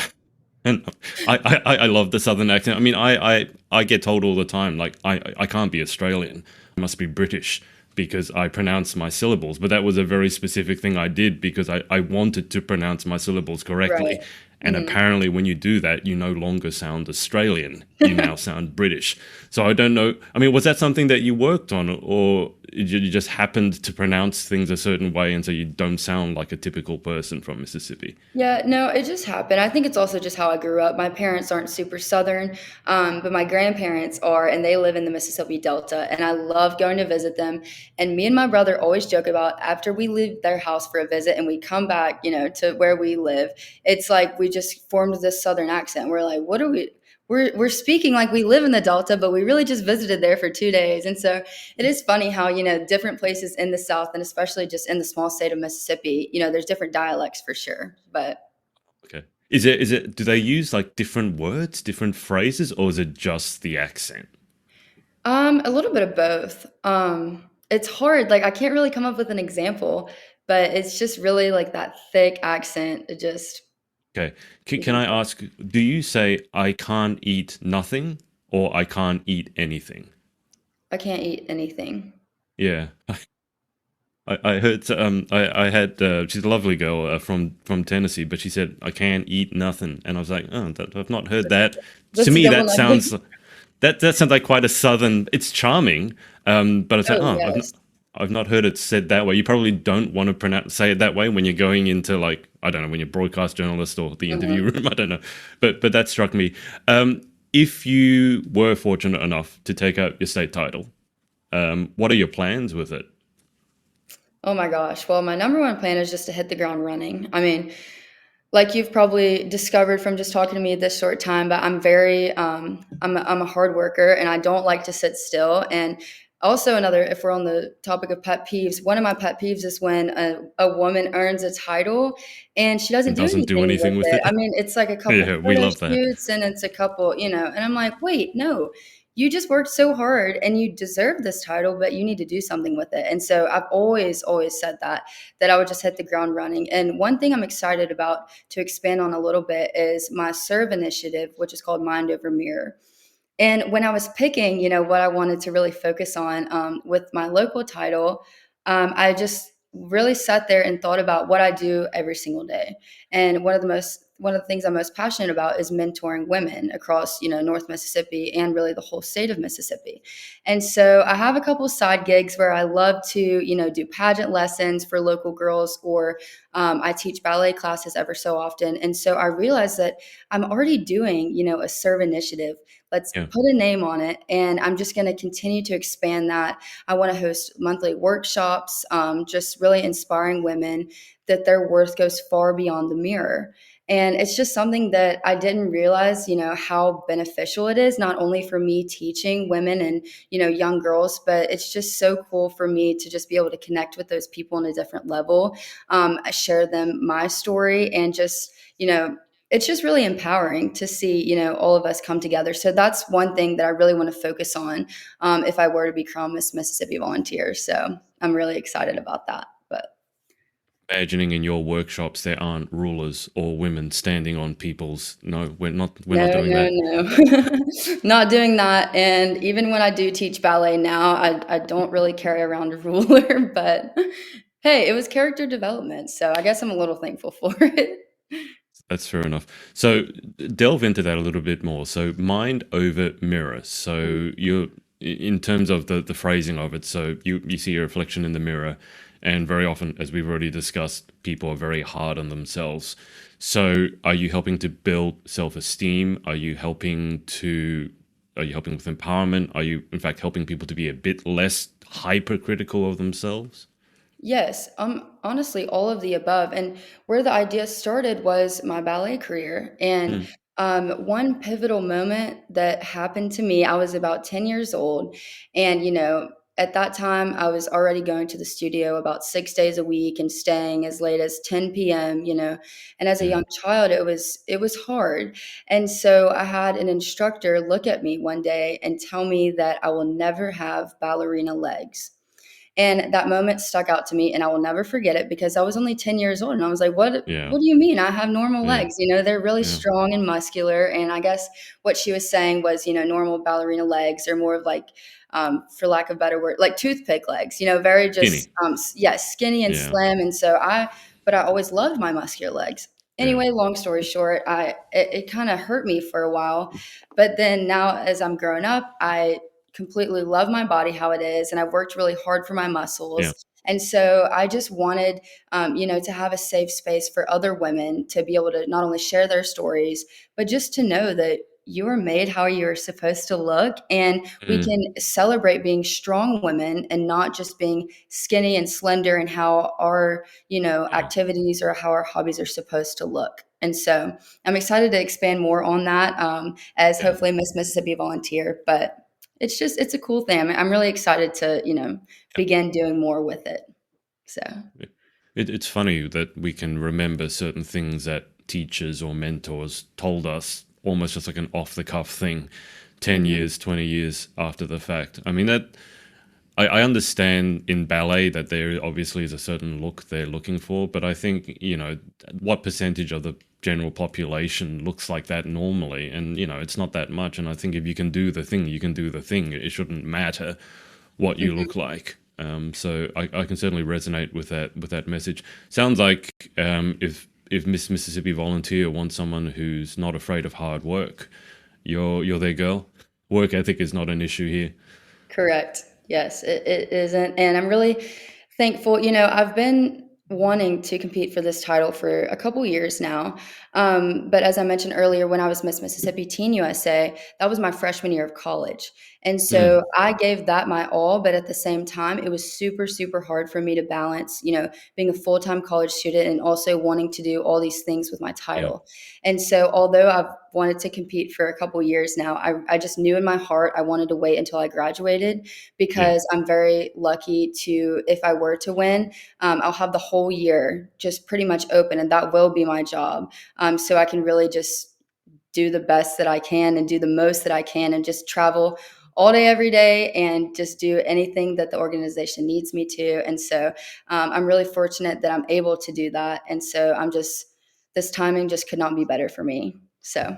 And I love the southern accent. I mean, I get told all the time like I can't be Australian. I must be British because I pronounce my syllables. But that was a very specific thing I did because I wanted to pronounce my syllables right. correctly. And Mhm. apparently, when you do that, you no longer sound Australian. You now sound British. So I don't know. I mean, was that something that you worked on, or you just happened to pronounce things a certain way, and so you don't sound like a typical person from Mississippi? Yeah, no, it just happened. I think it's also just how I grew up. My parents aren't super Southern, but my grandparents are, and they live in the Mississippi Delta. And I love going to visit them. And me and my brother always joke about after we leave their house for a visit and we come back, to where we live, it's like we just formed this Southern accent. We're like, what are we? We're speaking like we live in the Delta, but we really just visited there for 2 days. And so it is funny how, different places in the South and especially just in the small state of Mississippi, there's different dialects for sure. But Okay. Is it do they use like different words, different phrases, or is it just the accent? A little bit of both. It's hard. Like I can't really come up with an example, but it's just really like that thick accent. It just Okay. you Can can I tell. ask, do you say I can't eat nothing or I can't eat anything? I can't eat anything. Yeah. I heard I had she's a lovely girl from Tennessee, but she said I can't eat nothing, and I was like, oh, I've not heard that. To That's a me, double that negative. sounds that sounds like quite a southern. It's charming, but it's like, Oh oh, yes. I've not heard it said that way. You probably don't want to pronounce say it that way when you're going into, like, I don't know, when you're broadcast journalist or the interview Mhm. room. I don't know, but that struck me. If you were fortunate enough to take out your state title, what are your plans with it? Oh my gosh. Well, my number one plan is just to hit the ground running. I mean, like you've probably discovered from just talking to me this short time, but I'm a hard worker and I don't like to sit still. And also another, if we're on the topic of pet peeves, one of my pet peeves is when a woman earns a title and she doesn't And do doesn't do anything with anything with it. I it. mean, it's like a couple Yeah, we photo love that. shoots and it's a couple, and I'm like, wait, no, you just worked so hard and you deserve this title, but you need to do something with it. And so I've always said that I would just hit the ground running. And one thing I'm excited about to expand on a little bit is my serve initiative, which is called Mind Over Mirror. And when I was picking, what I wanted to really focus on with my local title, I just really sat there and thought about what I do every single day. And one of the things I'm most passionate about is mentoring women across, North Mississippi and really the whole state of Mississippi. And so I have a couple side gigs where I love to, do pageant lessons for local girls, or I teach ballet classes ever so often. And so I realized that I'm already doing, a serve initiative. Let's Yeah, put a name on it. And I'm just going to continue to expand that. I want to host monthly workshops, just really inspiring women that their worth goes far beyond the mirror. And it's just something that I didn't realize, how beneficial it is, not only for me teaching women and, young girls, but it's just so cool for me to just be able to connect with those people on a different level. I share them my story and just, it's just really empowering to see, all of us come together. So that's one thing that I really want to focus on if I were to be Crown Miss Mississippi volunteer. So I'm really excited about that. But imagining in your workshops there aren't rulers or women standing on people's. No, we're no, not doing no, that. no, not doing that. And even when I do teach ballet now, I don't really carry around a ruler, but hey, it was character development. So I guess I'm a little thankful for it. That's fair enough. So delve into that a little bit more. So mind over mirror. So you're in terms of the phrasing of it. So you see a reflection in the mirror, and very often, as we've already discussed, people are very hard on themselves. So are you helping to build self-esteem? Are you helping with empowerment? Are you in fact helping people to be a bit less hypercritical of themselves? Yes, honestly, all of the above. And where the idea started was my ballet career. And Mm, one pivotal moment that happened to me, I was about 10 years old. And, at that time, I was already going to the studio about 6 days a week and staying as late as 10 p.m., And as a yeah. young child, it was hard. And so I had an instructor look at me one day and tell me that I will never have ballerina legs. And that moment stuck out to me and I will never forget it because I was only 10 years old and I was like, Yeah. what do you mean? I have normal Yeah. legs. They're really Yeah. strong and muscular. And I guess what she was saying was, normal ballerina legs are more of like, for lack of better word, like toothpick legs, very just, Skinny. yeah, skinny and Yeah. slim. And so but I always loved my muscular legs. Yeah. Anyway, long story short, it kind of hurt me for a while, but then now as I'm grown up, I completely love my body how it is, and I've worked really hard for my Yeah. muscles. And so I just wanted, to have a safe space for other women to be able to not only share their stories, but just to know that you are made how you're supposed to look, and we Mm, can celebrate being strong women and not just being skinny and slender, and how our, yeah. activities or how our hobbies are supposed to look. And so I'm excited to expand more on that as Yeah. hopefully Miss Mississippi volunteer. But it's a cool thing. I'm really excited to, Yeah. begin doing more with it. So, It's funny that we can remember certain things that teachers or mentors told us almost just like an off the cuff thing 10 years, 20 years after the fact. I mean, that I understand in ballet that there obviously is a certain look they're looking for, but I think, what percentage of the general population looks like that normally? And, it's not that much. And I think if you can do the thing, you can do the thing. It shouldn't matter what you Mhm. look like. So I can certainly resonate with that message. Sounds like if Miss Mississippi Volunteer wants someone who's not afraid of hard work, you're their girl. Work ethic is not an issue here. Correct. Yes, it isn't. And I'm really thankful. I've been wanting to compete for this title for a couple years now. But as I mentioned earlier, when I was Miss Mississippi Teen USA, that was my freshman year of college. And so Mm, I gave that my all. But at the same time, it was super, super hard for me to balance, being a full time college student and also wanting to do all these things with my yeah, title. And so, although I've wanted to compete for a couple years now, I just knew in my heart I wanted to wait until I graduated yeah. because I'm very lucky to, if I were to win, I'll have the whole year just pretty much open, and that will be my job. So I can really just do the best that I can and do the most that I can and just travel all day, every day, and just do anything that the organization needs me to. And so I'm really fortunate that I'm able to do that. And so this timing just could not be better for me. So,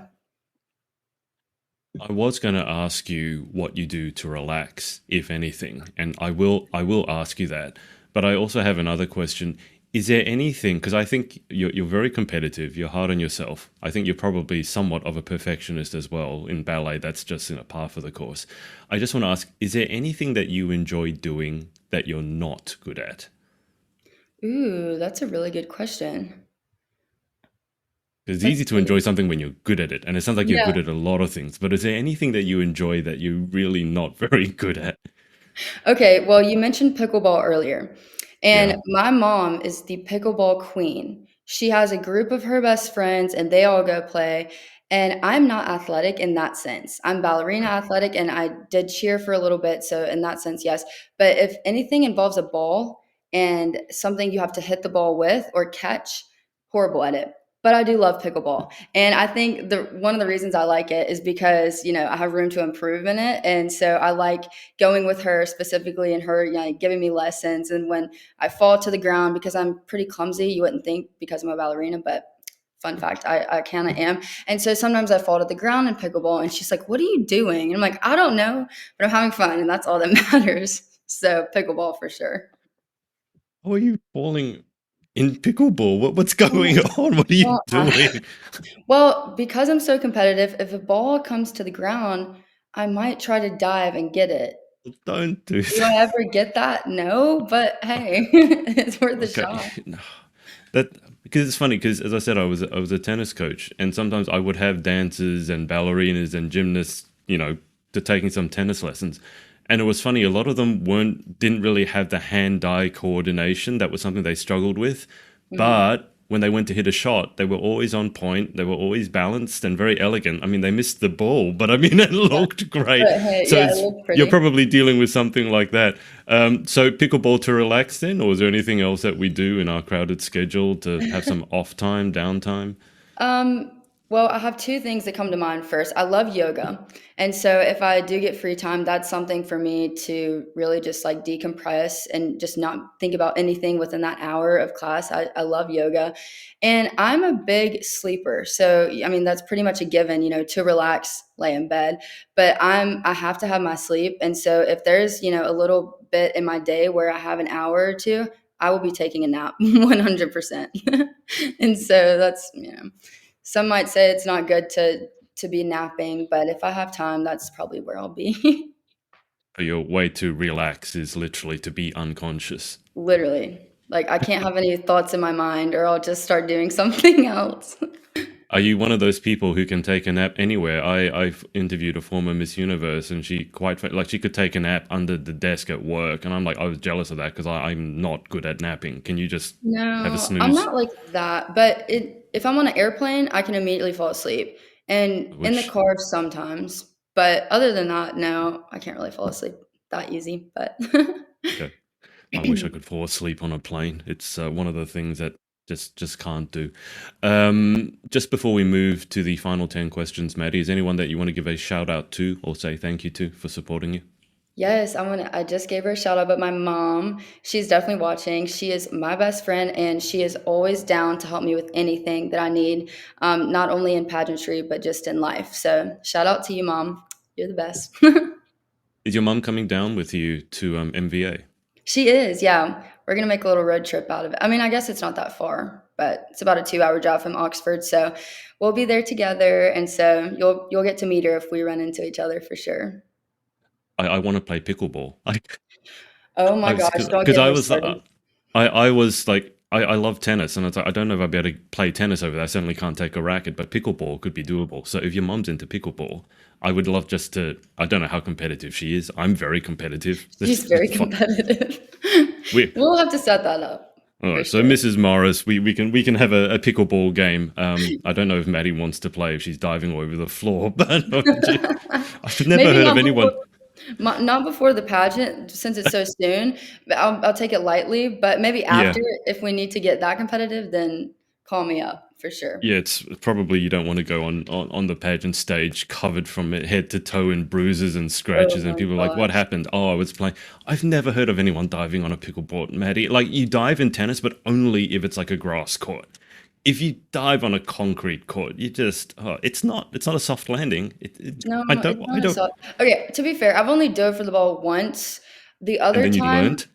I was going to ask you what you do to relax, if anything, and I will ask you that. But I also have another question. Is there anything, because I think you're very competitive, you're hard on yourself. I think you're probably somewhat of a perfectionist as well in ballet. That's just in a par for the course. I just want to ask, is there anything that you enjoy doing that you're not good at? ooh, that's a really good question. 'Cause it's Let's easy to see. enjoy something when you're good at it, and it sounds like you're Yeah. good at a lot of things. But is there anything that you enjoy that you're really not very good at? Okay, well, you mentioned pickleball earlier, and Yeah. my mom is the pickleball queen. She has a group of her best friends, and they all go play. And I'm not athletic in that sense. I'm ballerina Okay. athletic, and I did cheer for a little bit. So, in that sense, yes. But if anything involves a ball and something you have to hit the ball with or catch, horrible at it. But I do love pickleball. And I think the one of the reasons I like it is because, I have room to improve in it. And so I like going with her specifically and her giving me lessons. And when I fall to the ground, because I'm pretty clumsy, you wouldn't think because I'm a ballerina, but fun fact, I kind of am. And so sometimes I fall to the ground in pickleball and she's like, "What are you doing?" And I'm like, "I don't know, but I'm having fun." And that's all that matters. So pickleball for sure. How are you falling in pickleball? What's going on? What are you Well, doing? well, because I'm so competitive, if a ball comes to the ground, I might try to dive and get it. Don't do Do I that. ever get that? No, but hey, it's worth a Okay. shot. No. That because it's funny because as I said, I was a tennis coach, and sometimes I would have dancers and ballerinas and gymnasts, to taking some tennis lessons. And it was funny, a lot of them didn't really have the hand-eye coordination. That was something they struggled with. Mhm. But when they went to hit a shot, they were always on point. They were always balanced and very elegant. I mean, they missed the ball, but I mean, it Yeah, looked great. but hey, So yeah, it it's looked you're pretty. probably dealing with something like that. So pickleball to relax then, or is there anything else that we do in our crowded schedule to have some off time, downtime? Um, well, I have two things that come to mind first. I love yoga. And so if I do get free time, that's something for me to really just like decompress and just not think about anything within that hour of class. I love yoga. And I'm a big sleeper. So I mean that's pretty much a given, to relax, lay in bed. But I have to have my sleep. And so if there's, a little bit in my day where I have an hour or two, I will be taking a nap 100%. And so that's, some might say it's not good to be napping, but if I have time, that's probably where I'll be. Your way to relax is literally to be unconscious. Literally. Like I can't have any thoughts in my mind or I'll just start doing something else. Are you one of those people who can take a nap anywhere? I've interviewed a former Miss Universe, and she like she could take a nap under the desk at work, and I'm like I was jealous of that because I'm not good at napping. Can you just have a No, I'm snooze? not like that, but if I'm on an airplane, I can immediately fall asleep. And in the Which car sometimes, but other than that, no, I can't really fall asleep that easy, but okay, I wish I could fall asleep on a plane. It's one of the things that. just can't do. Just before we move to the final 10 questions, Maddie, is anyone that you want to give a shout out to or say thank you to for supporting you? Yes, I just gave her a shout out, but my mom, she's definitely watching. She is my best friend, and she is always down to help me with anything that I need, not only in pageantry, but just in life. So shout out to you, mom. You're the best. Is your mum coming down with you to MVA? She is, yeah. We're gonna make a little road trip out of it. I mean, I guess it's not that far, but it's about a 2 hour drive from Oxford. So we'll be there together, and so you'll get to meet her if we run into each other for sure. I want to play pickleball. Oh I my was gosh, don't because get I me was started. I was like I love tennis and it's like I don't know if I'll be able to play tennis over there. I certainly can't take a racket, but pickleball could be doable. So if your mum's into pickleball, I would love just to. I don't know how competitive she is. I'm very competitive. She's This very competitive. we We'll have to set that up all for right. So sure. Mrs. Morris, we can have a pickleball game. I don't know if Maddie wants to play if she's diving all over the floor, but I've never Maybe heard of not before anyone. not before the pageant since it's so soon. But I'll take it lightly, but maybe Yeah, after, if we need to get that competitive, then call me up for sure. yeah, it's probably you don't want to go on the pageant stage covered from head to toe in bruises and Oh scratches, and my people are like, "What gosh. happened?" Oh, I was playing. I've never heard of anyone diving on a pickleball, Maddie. Like you dive in tennis, but only if it's like a grass court. If you dive on a concrete court, you just it's not a soft landing. No, I it's don't I not a don't. sol Okay, to be fair, I've only dove for the ball once. The And other then you time, learned.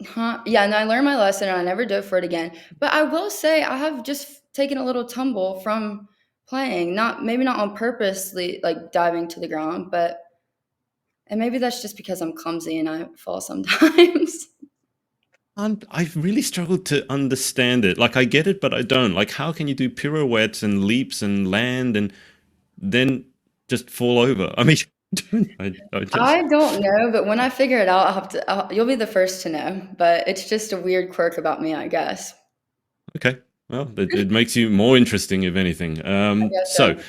huh? Yeah, and I learned my lesson and I never dove for it again. But I will say I have just taken a little tumble from playing. Not maybe not on purposely like diving to the ground, but and maybe that's just because I'm clumsy and I fall sometimes. I've really struggled to understand it. Like I get it, but I don't. Like how can you do pirouettes and leaps and land and then just fall over? I mean, I just I don't know, but when I figure it out, you'll be the first to know. But it's just a weird quirk about me, I guess. okay. Well, it makes you more interesting, if anything. I guess So so.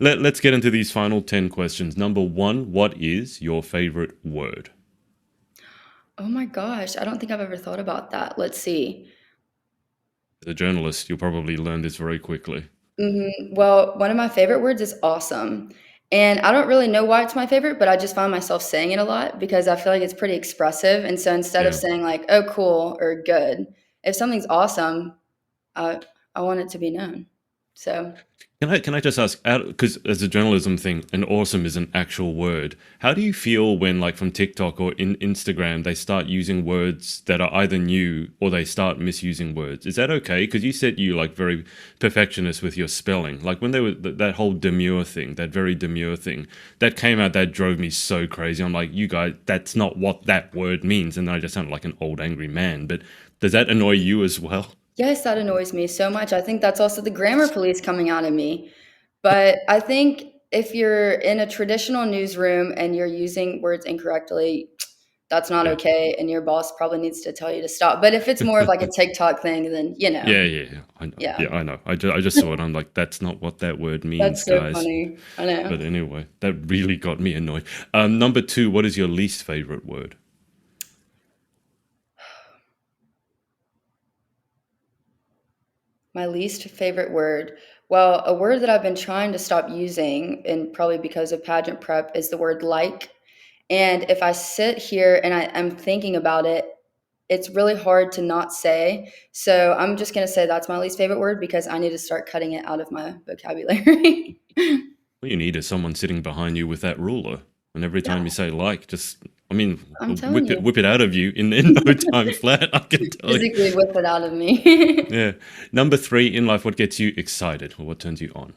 let's get into these final 10 questions. Number one, what is your favorite word? Oh my gosh, I don't think I've ever thought about that. Let's see. As a journalist, you'll probably learn this very quickly. Well, one of my favorite words is awesome. And I don't really know why it's my favorite, but I just find myself saying it a lot because I feel like it's pretty expressive. And so instead of Yeah. saying like, oh, cool or good, if something's awesome, I, I want it to be known. So Can I just ask, because as a journalism thing, an awesome is an actual word. How do you feel when, like, from TikTok or in Instagram, they start using words that are either new or they start misusing words? Is that okay? Because you said you like very perfectionist with your spelling. Like when they were that whole demure thing, that very demure thing that came out, that drove me so crazy. I'm like, you guys, that's not what that word means, and then I just sounded like an old angry man. But does that annoy you as well? yes, that annoys me so much. I think that's also the grammar police coming out of me. But I think if you're in a traditional newsroom and you're using words incorrectly, that's not Yeah. okay, and your boss probably needs to tell you to stop. But if it's more of like a TikTok thing, then, Yeah, yeah, yeah. I know. yeah. Yeah, I know. I just saw it. I'm like, that's not what that word means, That's so guys. funny. I know. But anyway, that really got me annoyed. Number two, what is your least favorite word? My least favorite word. Well, a word that I've been trying to stop using, and probably because of pageant prep, is the word like. And if I sit here and I'm thinking about it, it's really hard to not say. So I'm just going to say that's my least favorite word because I need to start cutting it out of my vocabulary. What you need is someone sitting behind you with that ruler, and every Yeah, time you say like, just I mean, I'm telling whip it you, whip it out of you in no time flat. I can tell you. physically whip it out of me. Yeah. Number three in life, what gets you excited or what turns you on?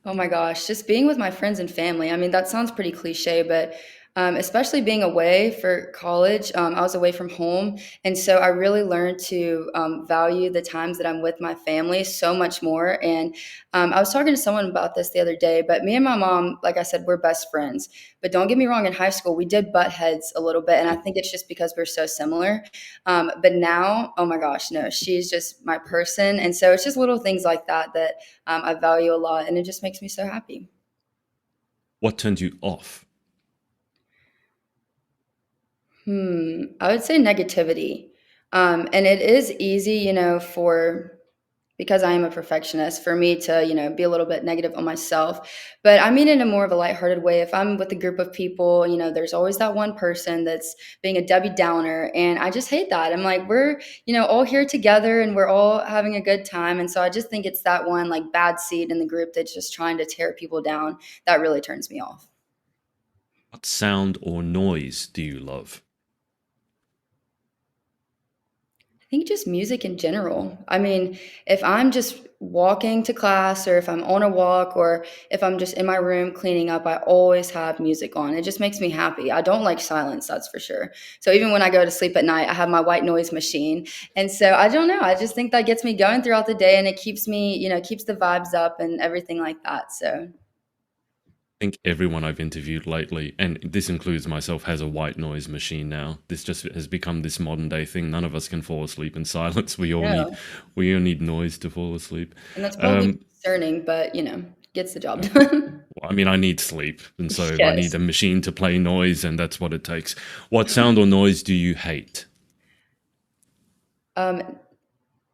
Oh my gosh, just being with my friends and family. I mean, that sounds pretty cliche, but especially being away for college, I was away from home. And so I really learned to value the times that I'm with my family so much more. And I was talking to someone about this the other day, but me and my mom, like I said, we're best friends. But don't get me wrong, in high school, we did butt heads a little bit. And I think it's just because we're so similar. But now, oh my gosh, no, she's just my person. And so it's just little things like that that I value a lot, and it just makes me so happy. What turns you off? I would say negativity. And it is easy, for because I am a perfectionist, for me to, be a little bit negative on myself. But I mean it in a more of a lighthearted way. If I'm with a group of people, there's always that one person that's being a Debbie Downer. And I just hate that. I'm like, we're, all here together and we're all having a good time. And so I just think it's that one like bad seed in the group that's just trying to tear people down that really turns me off. What sound or noise do you love? I think just music in general. I mean, if I'm just walking to class or if I'm on a walk or if I'm just in my room cleaning up, I always have music on. It just makes me happy. I don't like silence, that's for sure. So even when I go to sleep at night, I have my white noise machine. And so I don't know. I just think that gets me going throughout the day and it keeps me, keeps the vibes up and everything like that. So, I think everyone I've interviewed lately, and this includes myself, has a white noise machine now. This just has become this modern day thing. None of us can fall asleep in silence. no. We all need noise to fall asleep. And that's probably Um, concerning, but, gets the job done. I mean, I need sleep, and so I need Yes. a machine to play noise, and that's what it takes. What sound or noise do you hate? Um,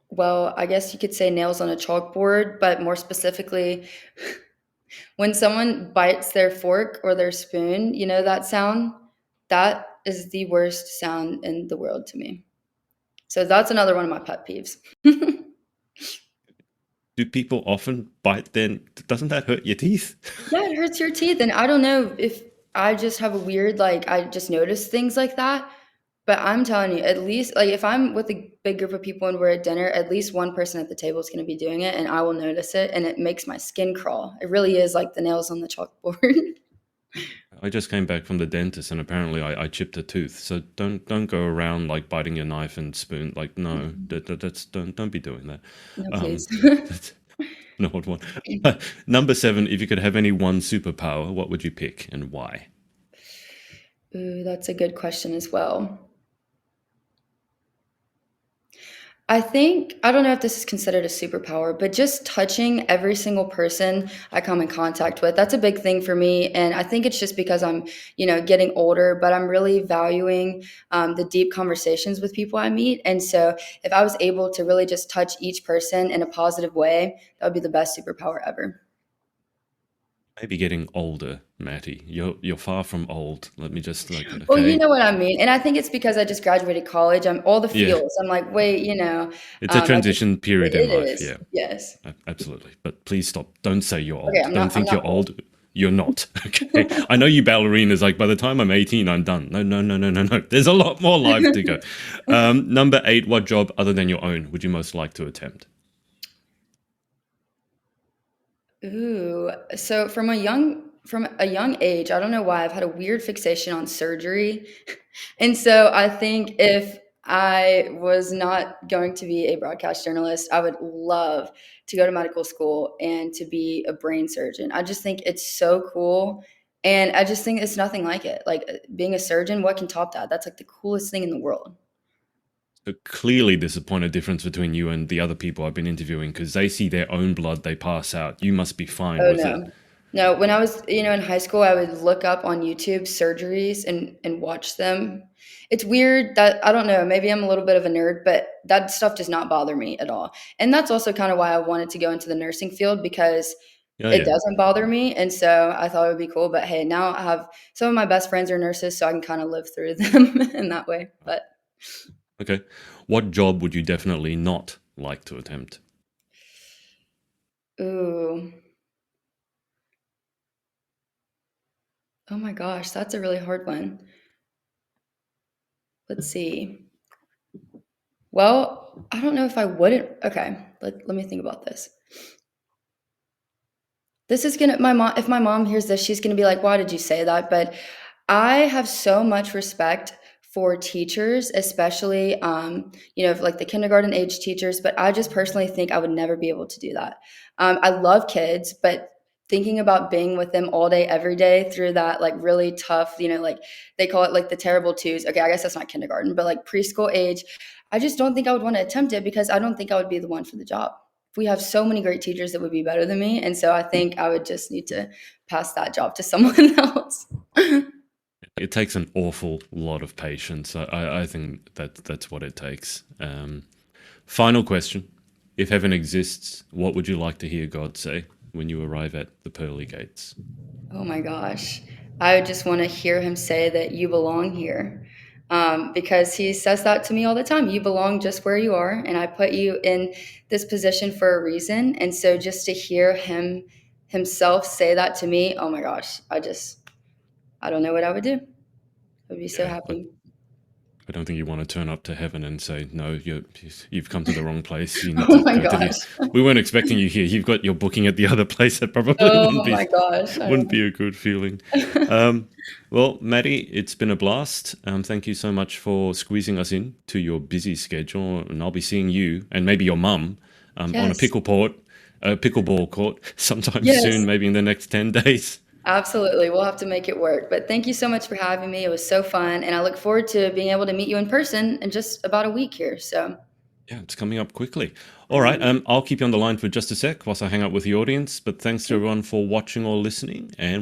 well, I guess you could say nails on a chalkboard, but more specifically, when someone bites their fork or their spoon, that sound? That is the worst sound in the world to me. So that's another one of my pet peeves. Do people often bite then? Doesn't that hurt your teeth? Yeah, it hurts your teeth. And I don't know if I just have a weird, like, I just notice things like that. But I'm telling you, at least, like, if I'm with a big group of people and we're at dinner, at least one person at the table is going to be doing it and I will notice it. And it makes my skin crawl. It really is like the nails on the chalkboard. I just came back from the dentist, and apparently I chipped a tooth. So don't go around like biting your knife and spoon. Like no, that's don't be doing that. No, Um, please. that's an odd one. Number seven. If you could have any one superpower, what would you pick and why? Ooh, that's a good question as well. I think I don't know if this is considered a superpower, but just touching every single person I come in contact with, that's a big thing for me. And I think it's just because I'm, getting older, but I'm really valuing the deep conversations with people I meet. And so if I was able to really just touch each person in a positive way, that would be the best superpower ever. Maybe getting older, Matty. You're far from old. Let me just like Well, you okay. know what I mean. And I think it's because I just graduated college. I'm all the Yeah, feels. I'm like, wait, it's a I just, transition period in it life. is. Yeah, Yes. absolutely. But please stop. Don't say you're Okay. old. Don't I'm think not you're old. old. You're not. Okay. I know you ballerinas. Like by the time I'm 18, I'm done. No, no, no, no, no, no. There's a lot more life to go. Number eight. What job other than your own would you most like to attempt? Ooh, so from a young age, I don't know why I've had a weird fixation on surgery. And so I think if I was not going to be a broadcast journalist, I would love to go to medical school and to be a brain surgeon. I just think it's so cool. And I just think it's nothing like it. Like being a surgeon, what can top that? That's like the coolest thing in the world. So clearly, there's a point of difference between you and the other people I've been interviewing because they see their own blood, they pass out. You must be fine Oh, with it. no. No, when I was, in high school, I would look up on YouTube surgeries and watch them. It's weird that I don't know, maybe I'm a little bit of a nerd, but that stuff does not bother me at all. And that's also kind of why I wanted to go into the nursing field because Yeah, it yeah. doesn't bother me. And so I thought it would be cool. But hey, now I have some of my best friends are nurses, so I can kind of live through them in that way. But Okay. What job would you definitely not like to attempt? ooh, oh my gosh, that's a really hard one. Let's see. Well, I don't know if I wouldn't. Okay, let me think about this. This is gonna my mom if my mom hears this, she's gonna be like, "Why did you say that?" But I have so much respect for teachers, especially like the kindergarten age teachers, but I just personally think I would never be able to do that. I love kids, but thinking about being with them all day, every day through that like really tough, like they call it like the terrible twos. Okay, I guess that's not kindergarten, but like preschool age, I just don't think I would want to attempt it because I don't think I would be the one for the job. We have so many great teachers that would be better than me. And so I think I would just need to pass that job to someone else. It takes an awful lot of patience. I think that's what it takes. Final question. If heaven exists, what would you like to hear God say when you arrive at the pearly gates? Oh my gosh. I just want to hear him say that you belong here. Because he says that to me all the time. You belong just where you are, and I put you in this position for a reason. And so just to hear him himself say that to me, oh my gosh, I don't know what I would do. I would be so Yeah, happy. I don't think you want to turn up to heaven and say, "No, you've come to the wrong place. You need Oh to my go to the. gosh. We weren't expecting you here. You've got your booking at the other place." That probably Oh my gosh. I wouldn't know. be a good feeling. Um, well, Mattie, it's been a blast. Thank you so much for squeezing us in to your busy schedule, and I'll be seeing you and maybe your mum on Yes. a pickleball court sometime Yes. soon, maybe in the next 10 days. Absolutely. We'll have to make it work. But thank you so much for having me. It was so fun. And I look forward to being able to meet you in person in just about a week here. So, Yeah, it's coming up quickly. I All right, know. I'll keep you on the line for just a sec whilst I hang out with the audience. But thanks to everyone for watching or listening, and